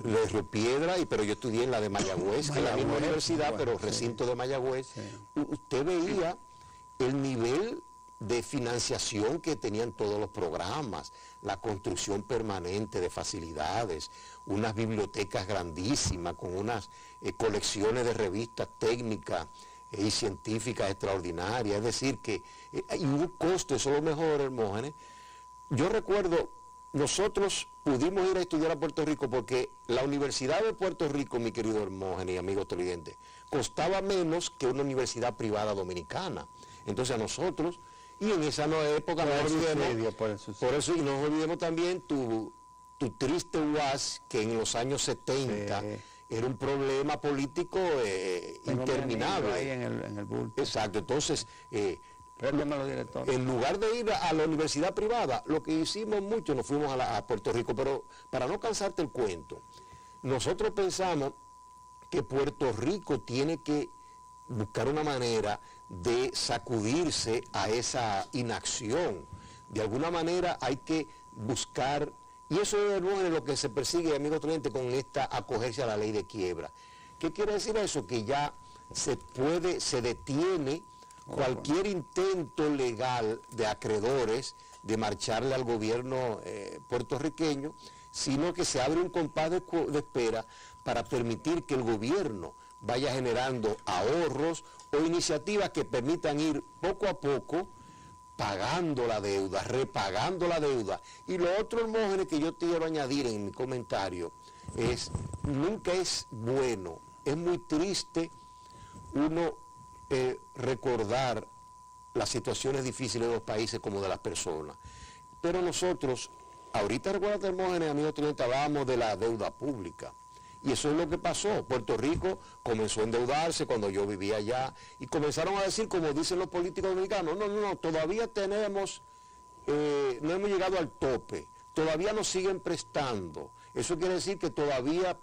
de Río Piedra, pero yo estudié en la de Mayagüez, que es la misma universidad, pero recinto de Mayagüez. Usted veía el nivel de financiación que tenían todos los programas, la construcción permanente de facilidades, unas bibliotecas grandísimas con unas colecciones de revistas técnicas y científicas extraordinarias. Es decir, que hay un costo, eso es lo mejor, Hermógenes. Yo recuerdo, nosotros pudimos ir a estudiar a Puerto Rico porque la Universidad de Puerto Rico, mi querido Hermógenes y amigos televidentes, costaba menos que una universidad privada dominicana. Entonces a nosotros, y en esa época no olvidemos, por eso, y no olvidemos también tu triste UAS, que en los años 70 era un problema político interminable.
Ahí en el bulto.
Exacto, entonces,
director.
En lugar de ir a la universidad privada, lo que hicimos mucho, nos fuimos a Puerto Rico, pero para no cansarte el cuento, nosotros pensamos que Puerto Rico tiene que buscar una manera de sacudirse a esa inacción. De alguna manera hay que buscar, y eso es lo que se persigue, amigo cliente, con esta acogerse a la ley de quiebra. ¿Qué quiere decir eso? Que ya se detiene cualquier intento legal de acreedores de marcharle al gobierno puertorriqueño, sino que se abre un compás de espera para permitir que el gobierno vaya generando ahorros o iniciativas que permitan ir poco a poco pagando la deuda, repagando la deuda. Y lo otro, Hermógenes, que yo te quiero añadir en mi comentario, es, nunca es bueno, es muy triste uno recordar las situaciones difíciles de los países como de las personas. Pero nosotros, ahorita recuerda, Hermógenes, amigo estudiante, hablábamos de la deuda pública. Y eso es lo que pasó. Puerto Rico comenzó a endeudarse cuando yo vivía allá y comenzaron a decir, como dicen los políticos dominicanos, no, todavía tenemos, no hemos llegado al tope, todavía nos siguen prestando. Eso quiere decir que todavía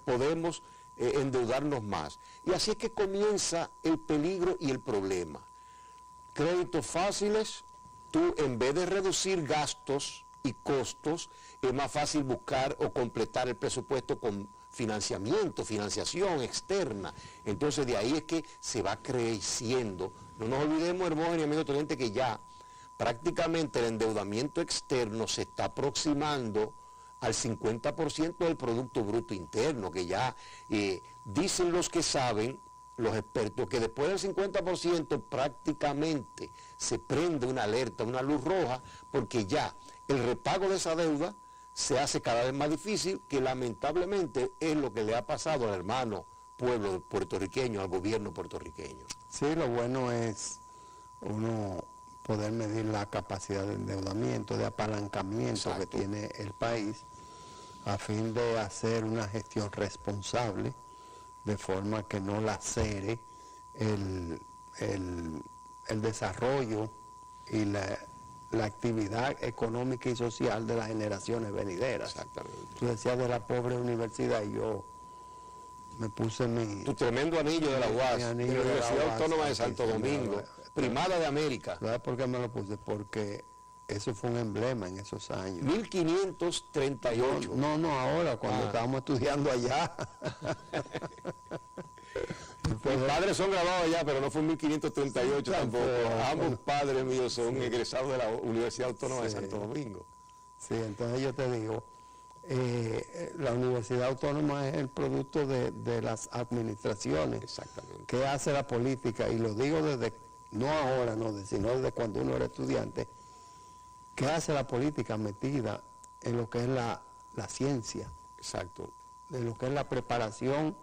podemos endeudarnos más. Y así es que comienza el peligro y el problema. Créditos fáciles, tú en vez de reducir gastos y costos, es más fácil buscar o completar el presupuesto con financiación externa. Entonces de ahí es que se va creciendo. No nos olvidemos, Hermógenes y amigos oyentes, que ya prácticamente el endeudamiento externo se está aproximando al 50% del Producto Bruto Interno, que ya dicen los que saben, los expertos, que después del 50% prácticamente se prende una alerta, una luz roja, porque ya el repago de esa deuda se hace cada vez más difícil, que lamentablemente es lo que le ha pasado al hermano pueblo puertorriqueño, al gobierno puertorriqueño.
Sí, lo bueno es uno poder medir la capacidad de endeudamiento, de apalancamiento. Exacto. Que tiene el país, a fin de hacer una gestión responsable, de forma que no lacere el desarrollo y la actividad económica y social de las generaciones venideras.
Exactamente.
Tú decías de la pobre universidad y yo me puse
tu tremendo anillo de la UAS, de la Universidad Autónoma de Santo Domingo, primada de América.
¿Sabes por qué me lo puse? Porque eso fue un emblema en esos años.
1538.
No, ahora, cuando estábamos estudiando allá.
Mis padres son graduados allá, pero no fue en 1538 tampoco. Ambos padres míos son egresados de la Universidad Autónoma de Santo Domingo.
Sí, entonces yo te digo, la Universidad Autónoma es el producto de las administraciones.
Exactamente.
Que hace la política, y lo digo desde, no ahora, sino desde cuando uno era estudiante, que hace la política metida en lo que es la ciencia.
Exacto.
De lo que es la preparación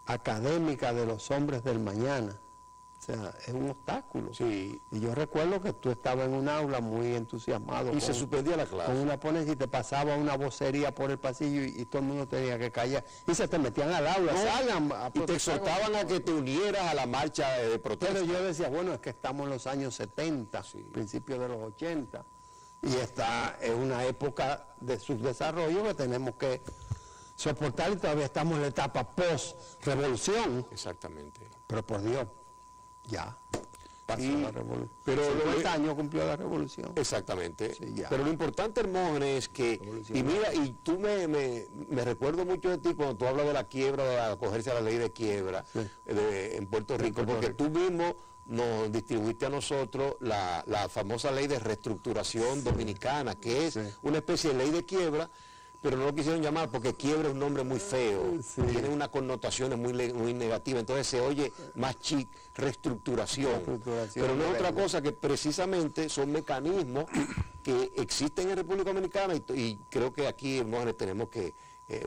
académica de los hombres del mañana. O sea, es un obstáculo.
Sí.
Y yo recuerdo que tú estabas en un aula muy entusiasmado.
Y se suspendía la clase.
Con una ponencia y te pasaba una vocería por el pasillo y todo el mundo tenía que callar. Y se te metían al aula, salgan.
Y te exhortaban a que te unieras a la marcha de protesta.
Pero yo decía, bueno, es que estamos en los años 70, principios de los 80. Y esta es una época de subdesarrollo que tenemos que soportar, y todavía estamos en la etapa post-revolución.
Exactamente.
Pero por Dios, ya pasó la revolución.
Pero
50 años cumplió la revolución.
Exactamente.
Sí, ya.
Pero lo importante, Hermógenes, es que, y mira, y tú me recuerdo mucho de ti cuando tú hablas de la quiebra, de acogerse a la ley de quiebra en Puerto Rico, porque tú mismo nos distribuiste a nosotros la famosa ley de reestructuración dominicana, que es una especie de ley de quiebra, pero no lo quisieron llamar porque quiebra es un nombre muy feo, tiene unas connotaciones muy negativas, entonces se oye más chic, reestructuración. Pero no es otra cosa que precisamente son mecanismos que existen en República Dominicana, y creo que aquí, Hermógenes, tenemos que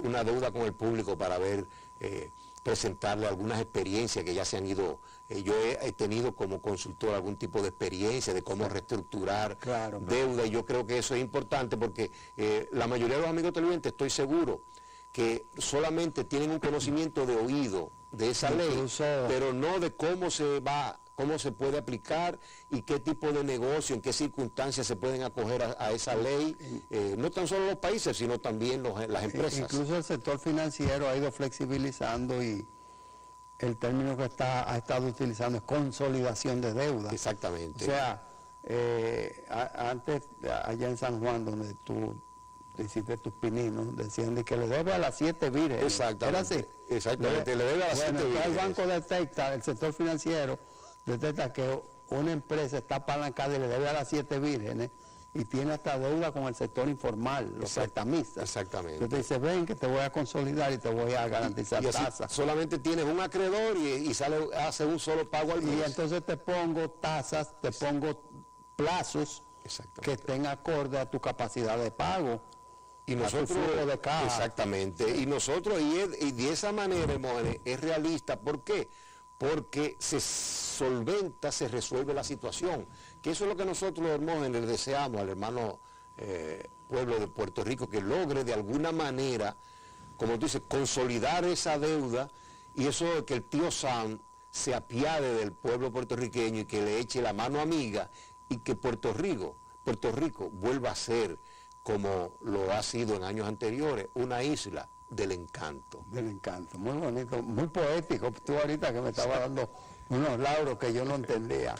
una deuda con el público para ver, presentarle algunas experiencias que ya se han ido. Yo he tenido como consultor algún tipo de experiencia de cómo reestructurar deuda, y yo creo que eso es importante porque la mayoría de los amigos televidentes, estoy seguro que solamente tienen un conocimiento de oído de esa ley, pero no de cómo se puede aplicar y qué tipo de negocio, en qué circunstancias se pueden acoger a esa ley, no tan solo los países, sino también las empresas.
Incluso el sector financiero ha ido flexibilizando, y el término que ha estado utilizando es consolidación de deuda.
Exactamente.
O sea, antes, allá en San Juan, donde tú hiciste tus pininos, decían de que le debe a las 7 vírgenes.
Exactamente.
¿Era así?
Exactamente, le debe a las 7 vírgenes.
El banco detecta, el sector financiero detecta que una empresa está apalancada y le debe a las 7 vírgenes, y tiene hasta deuda con el sector informal, los prestamistas.
Exactamente.
Entonces te dice, ven que te voy a consolidar y te voy a garantizar tasas.
Solamente tienes un acreedor y hace un solo pago al mes.
Y entonces te pongo tasas, te pongo plazos que estén acorde a tu capacidad de pago.
Y nosotros,
de caja.
Exactamente, y nosotros, y de esa manera, Hermógenes, es realista. ¿Por qué? Porque se solventa, se resuelve la situación. Que eso es lo que nosotros, Hermógenes, le deseamos al hermano pueblo de Puerto Rico, que logre de alguna manera, como tú dices, consolidar esa deuda, y eso de que el tío Sam se apiade del pueblo puertorriqueño y que le eche la mano amiga, y que Puerto Rico vuelva a ser, como lo ha sido en años anteriores, una isla del encanto.
Del encanto, muy bonito, muy poético. Tú ahorita que me estabas dando unos lauros que yo no entendía.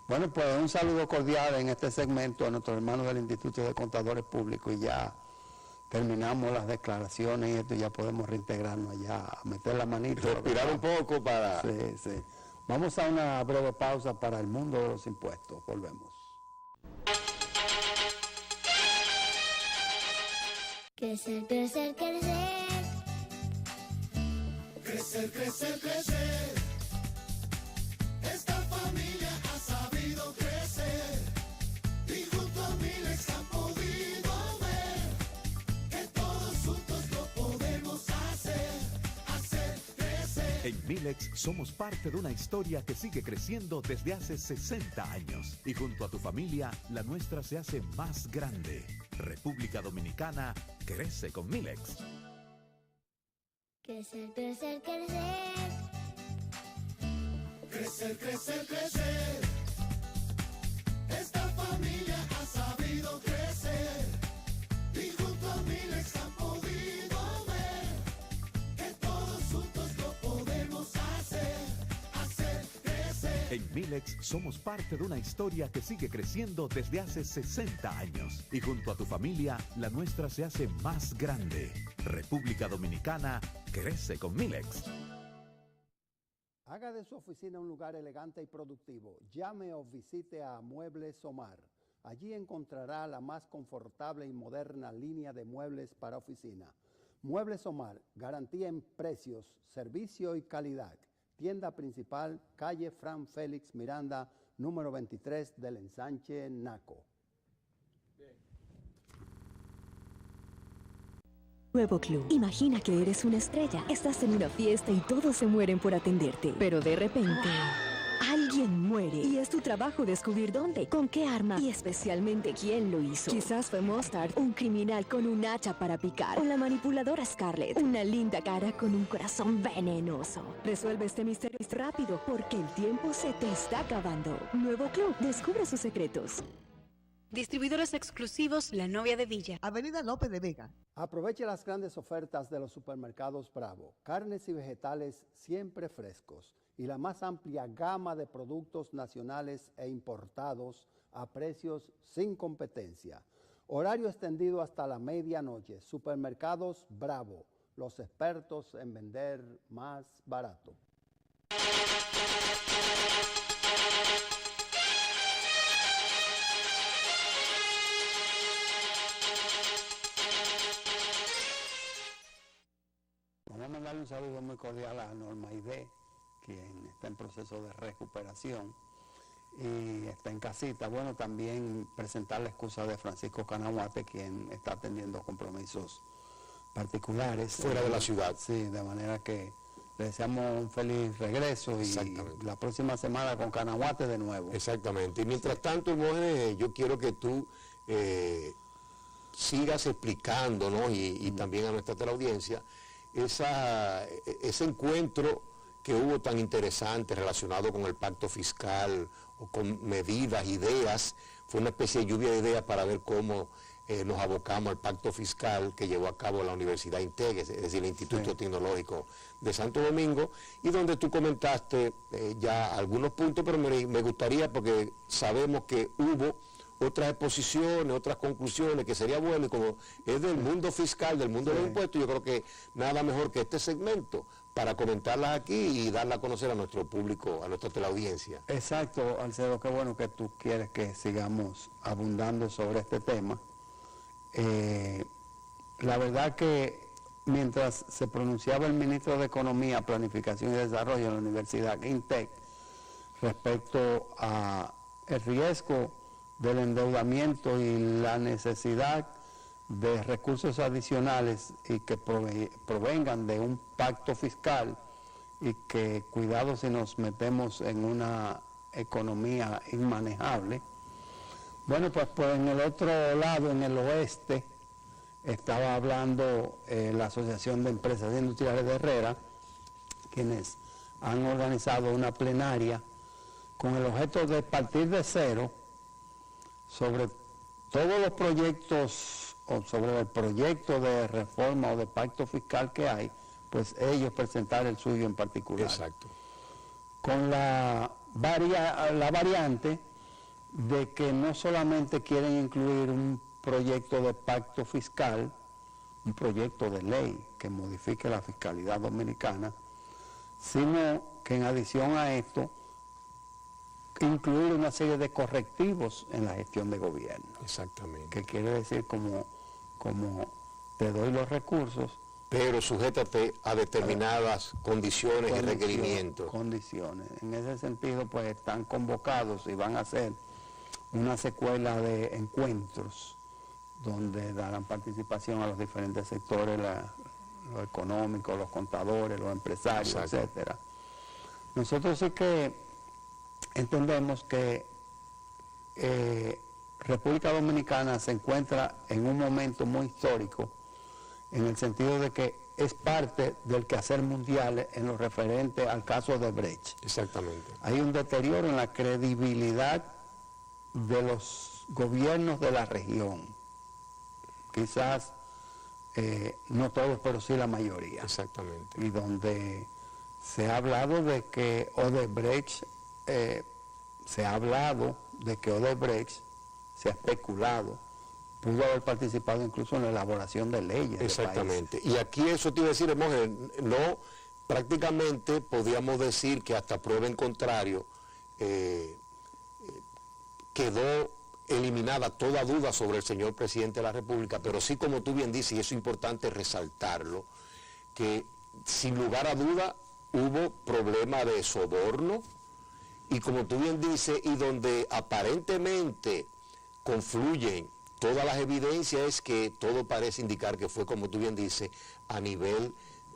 Bueno, pues un saludo cordial en este segmento a nuestros hermanos del Instituto de Contadores Públicos, y ya terminamos las declaraciones y esto, ya podemos reintegrarnos allá, a meter la manita.
Respirar un poco para...
Sí. Vamos a una breve pausa para el mundo de los impuestos. Volvemos.
Crecer, crecer, crecer.
Crecer, crecer, crecer. Esta familia ha sabido crecer y junto a Milex han podido ver que todos juntos lo podemos hacer crecer.
En Milex somos parte de una historia que sigue creciendo desde hace 60 años y junto a tu familia la nuestra se hace más grande. República Dominicana crece con Milex.
Crecer, crecer, crecer.
Crecer, crecer, crecer. Esta familia ha sabido crecer y junto a Milex han podido ver que todos juntos lo podemos hacer crecer.
En Milex somos parte de una historia que sigue creciendo desde hace 60 años y junto a tu familia la nuestra se hace más grande. República Dominicana crece con Milex.
Haga de su oficina un lugar elegante y productivo. Llame o visite a Muebles Omar. Allí encontrará la más confortable y moderna línea de muebles para oficina. Muebles Omar, garantía en precios, servicio y calidad. Tienda principal, calle Fran Félix Miranda, número 23 del Ensanche Naco.
Nuevo Club. Imagina que eres una estrella. Estás en una fiesta y todos se mueren por atenderte. Pero de repente, alguien muere. Y es tu trabajo descubrir dónde, con qué arma y especialmente quién lo hizo. Quizás fue Mustard, un criminal con un hacha para picar. O la manipuladora Scarlett, una linda cara con un corazón venenoso. Resuelve este misterio rápido porque el tiempo se te está acabando. Nuevo Club. Descubre sus secretos.
Distribuidores exclusivos La Novia de Villa.
Avenida López de Vega.
Aproveche las grandes ofertas de los supermercados Bravo. Carnes y vegetales siempre frescos y la más amplia gama de productos nacionales e importados a precios sin competencia. Horario extendido hasta la medianoche. Supermercados Bravo, los expertos en vender más barato.
Vamos a mandarle un saludo muy cordial a Norma Aide, quien está en proceso de recuperación y está en casita. Bueno, también presentar la excusa de Francisco Canahuate, quien está atendiendo compromisos particulares.
Fuera de la ciudad.
Sí, de manera que le deseamos un feliz regreso y la próxima semana con Canahuate de nuevo.
Exactamente. Y mientras tanto, Hermógenes, yo quiero que tú sigas explicándonos y también a nuestra teleaudiencia ese encuentro que hubo tan interesante relacionado con el pacto fiscal o con medidas, ideas. Fue una especie de lluvia de ideas para ver cómo nos abocamos al pacto fiscal que llevó a cabo la Universidad INTEC, es decir, el Instituto Tecnológico de Santo Domingo, y donde tú comentaste ya algunos puntos, pero me gustaría, porque sabemos que hubo otras exposiciones, otras conclusiones, que sería bueno, y como es del mundo fiscal, del mundo de los impuestos, yo creo que nada mejor que este segmento para comentarlas aquí y darla a conocer a nuestro público, a nuestra teleaudiencia.
Exacto, Alcedo, qué bueno que tú quieres que sigamos abundando sobre este tema. La verdad que mientras se pronunciaba el ministro de Economía, Planificación y Desarrollo en la Universidad INTEC respecto a el riesgo del endeudamiento y la necesidad de recursos adicionales y que provengan de un pacto fiscal, y que cuidado si nos metemos en una economía inmanejable. Bueno, pues en el otro lado, en el oeste, estaba hablando la Asociación de Empresas Industriales de Herrera, quienes han organizado una plenaria con el objeto de partir de cero sobre todos los proyectos, o sobre el proyecto de reforma o de pacto fiscal que hay, pues ellos presentar el suyo en particular.
Exacto.
Con la variante de que no solamente quieren incluir un proyecto de pacto fiscal, un proyecto de ley que modifique la fiscalidad dominicana, sino que en adición a esto, incluir una serie de correctivos en la gestión de gobierno.
Exactamente.
Que quiere decir como te doy los recursos,
pero sujétate a determinadas condiciones y requerimientos.
Condiciones. En ese sentido, pues están convocados y van a hacer una secuela de encuentros donde darán participación a los diferentes sectores, lo económico, los contadores, los empresarios, etcétera. Nosotros sí que entendemos que República Dominicana se encuentra en un momento muy histórico, en el sentido de que es parte del quehacer mundial en lo referente al caso de Brecht.
Exactamente.
Hay un deterioro en la credibilidad de los gobiernos de la región. Quizás no todos, pero sí la mayoría.
Exactamente.
Y donde se ha hablado de que Odebrecht, se ha especulado, pudo haber participado incluso en la elaboración de leyes.
Exactamente. Y aquí eso te iba a decir, monje, no, prácticamente podíamos decir que hasta prueba en contrario, quedó eliminada toda duda sobre el señor presidente de la República, pero sí, como tú bien dices, y eso es importante resaltarlo, que sin lugar a duda hubo problema de soborno, y como tú bien dices, y donde aparentemente confluyen todas las evidencias, es que todo parece indicar que fue, como tú bien dices, a nivel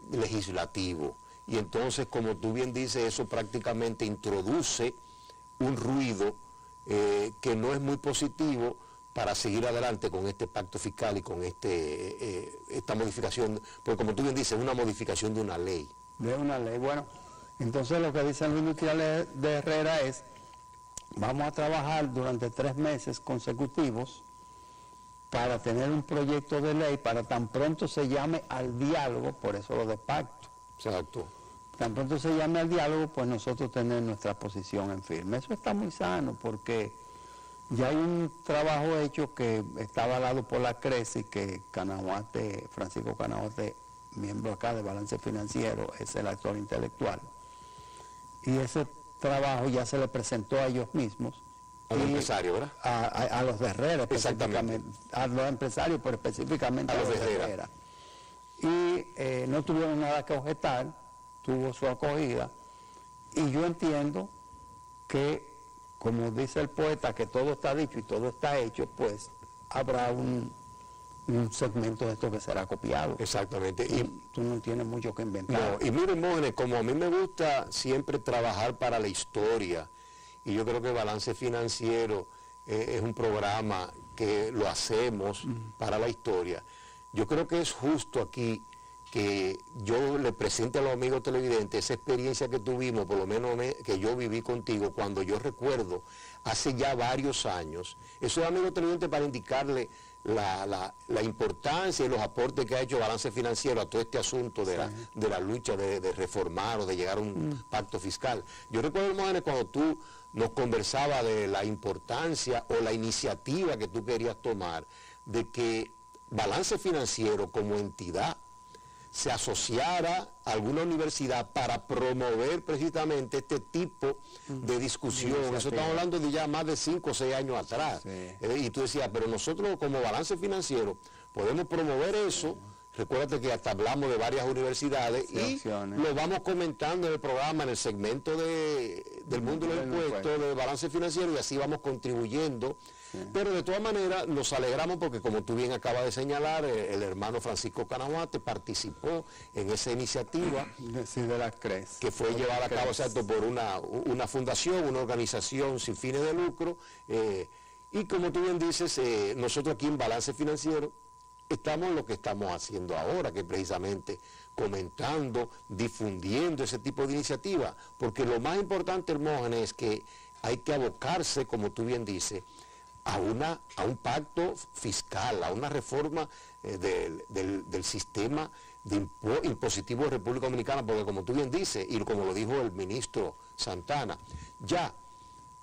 legislativo. Y entonces, como tú bien dices, eso prácticamente introduce un ruido que no es muy positivo para seguir adelante con este pacto fiscal y con esta modificación, porque como tú bien dices, es una modificación de una ley.
De una ley. Bueno, entonces lo que dicen los industriales de Herrera es: vamos a trabajar durante 3 meses consecutivos para tener un proyecto de ley, para tan pronto se llame al diálogo, por eso lo de pacto.
Exacto.
Tan pronto se llame al diálogo, pues nosotros tener nuestra posición en firme. Eso está muy sano, porque ya hay un trabajo hecho que está avalado por la CRECI, que Francisco Canahuate, miembro acá de Balance Financiero, es el actor intelectual. Y ese trabajo ya se le presentó a ellos mismos.
A los empresarios, ¿verdad?
A los de Herrera, específicamente. A los empresarios, pero específicamente a los de Herrera. Y no tuvieron nada que objetar, tuvo su acogida. Y yo entiendo que, como dice el poeta, que todo está dicho y todo está hecho, pues habrá un segmento de esto que será copiado.
Exactamente.
Y tú no tienes mucho que inventar.
No, y miren, jóvenes, como a mí me gusta siempre trabajar para la historia, y yo creo que Balance Financiero es un programa que lo hacemos para la historia, yo creo que es justo aquí que yo le presente a los amigos televidentes esa experiencia que tuvimos, por lo menos que yo viví contigo, cuando yo recuerdo, hace ya varios años, esos amigos televidentes, para indicarle la importancia y los aportes que ha hecho Balance Financiero a todo este asunto de la lucha de reformar o de llegar a un pacto fiscal. Yo recuerdo, hermanos, cuando tú nos conversabas de la importancia o la iniciativa que tú querías tomar de que Balance Financiero como entidad se asociara a alguna universidad para promover precisamente este tipo de discusión. Eso estamos hablando de ya más de 5 o 6 años atrás. Y tú decías, pero nosotros como Balance Financiero podemos promover eso. Recuérdate que hasta hablamos de varias universidades y lo vamos comentando en el programa, en el segmento del mundo del impuesto, de Balance Financiero, y así vamos contribuyendo Pero de todas maneras nos alegramos porque, como tú bien acabas de señalar, el hermano Francisco Canahuate participó en esa iniciativa
de la CRES,
que fue llevada a cabo, exacto, por una fundación, una organización sin fines de lucro, y como tú bien dices, nosotros aquí en Balance Financiero estamos lo que estamos haciendo ahora, que precisamente comentando, difundiendo ese tipo de iniciativas, porque lo más importante, Hermógenes, es que hay que abocarse, como tú bien dices, a un pacto fiscal, a una reforma del sistema impositivo de República Dominicana, porque como tú bien dices, y como lo dijo el ministro Santana, ya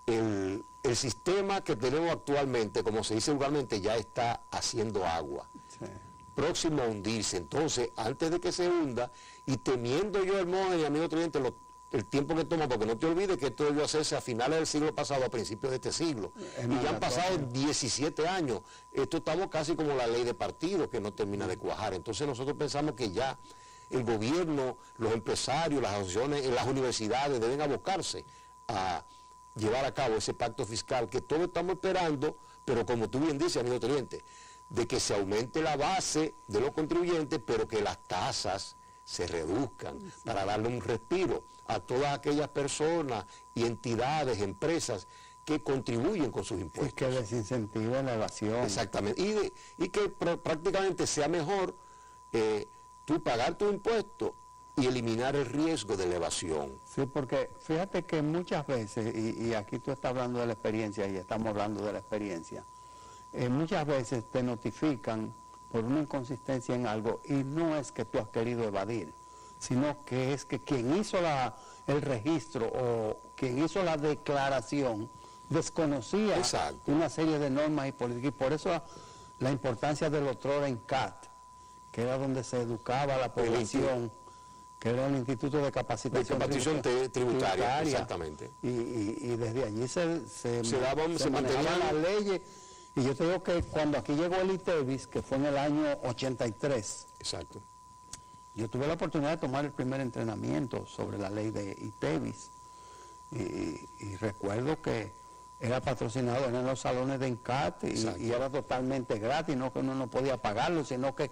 el sistema que tenemos actualmente, como se dice vulgarmente, ya está haciendo agua. Sí. Próximo a hundirse. Entonces, antes de que se hunda, y temiendo yo, Hermógenes y amigos oyentes, el tiempo que toma, porque no te olvides que esto debió hacerse a finales del siglo pasado, a principios de este siglo, y ya han pasado 17 años. Esto estamos casi como la ley de partido, que no termina de cuajar. Entonces nosotros pensamos que ya el gobierno, los empresarios, las asociaciones, las universidades deben abocarse a llevar a cabo ese pacto fiscal que todos estamos esperando, pero como tú bien dices, amigo cliente, de que se aumente la base de los contribuyentes, pero que las tasas se reduzcan para darle un respiro a todas aquellas personas y entidades, empresas que contribuyen con sus impuestos.
Y que desincentive la evasión.
Exactamente, y que prácticamente sea mejor tú pagar tu impuesto y eliminar el riesgo de la evasión.
Sí, porque fíjate que muchas veces, y aquí tú estás hablando de la experiencia y estamos hablando de la experiencia, muchas veces te notifican por una inconsistencia en algo y no es que tú has querido evadir, sino que es que quien hizo el registro o quien hizo la declaración desconocía una serie de normas y políticas, y por eso la importancia del otro ENCAT, que era donde se educaba a la población, que era el Instituto de Capacitación
Tributaria, exactamente.
Y desde allí se
mantenían
las leyes. Y yo te digo que cuando aquí llegó el ITEVIS, que fue en el año 83,
exacto,
yo tuve la oportunidad de tomar el primer entrenamiento sobre la ley de ITEVIS. Y recuerdo que era patrocinado en los salones de ENCAT y era totalmente gratis, no que uno no podía pagarlo, sino que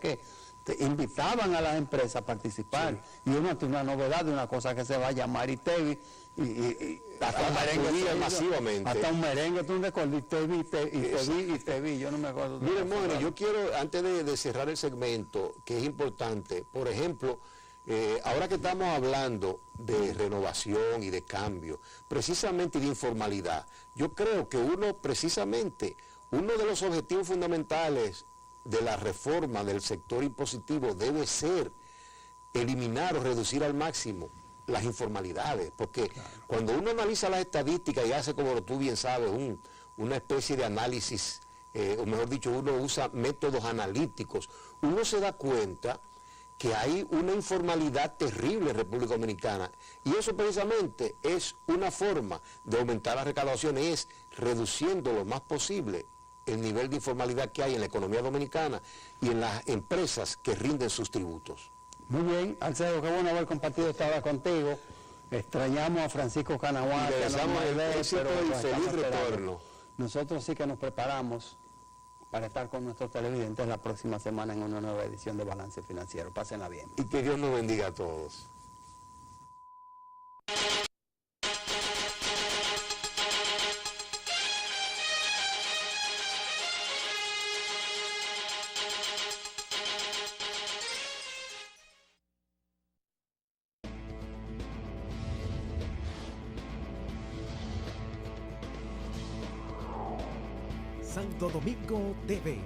te invitaban a las empresas a participar. Sí. Y uno tiene una novedad de una cosa que se va a llamar ITEVIS y
hasta un merengue masivamente.
Hasta un merengue, tú recordás ITEVIS, yo no me acuerdo.
Mire, Mógenes, yo quiero, antes de cerrar el segmento, que es importante, por ejemplo, ahora que estamos hablando de renovación y de cambio, precisamente de informalidad, yo creo que uno de los objetivos fundamentales de la reforma del sector impositivo debe ser eliminar o reducir al máximo las informalidades, porque cuando uno analiza las estadísticas y hace, como tú bien sabes, una especie de análisis, o mejor dicho, uno usa métodos analíticos, uno se da cuenta que hay una informalidad terrible en República Dominicana, y eso precisamente es una forma de aumentar las recaudaciones, es reduciendo lo más posible el nivel de informalidad que hay en la economía dominicana y en las empresas que rinden sus tributos.
Muy bien, Alcedo, qué bueno haber compartido esta hora contigo. Extrañamos a Francisco Canahuate.
Le deseamos el éxito y feliz retorno.
Nosotros sí que nos preparamos para estar con nuestros televidentes la próxima semana en una nueva edición de Balance Financiero. Pásenla bien.
Y que Dios nos bendiga a todos.
Santo Domingo TV,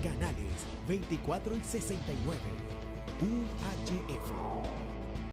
canales 24 y 69, UHF.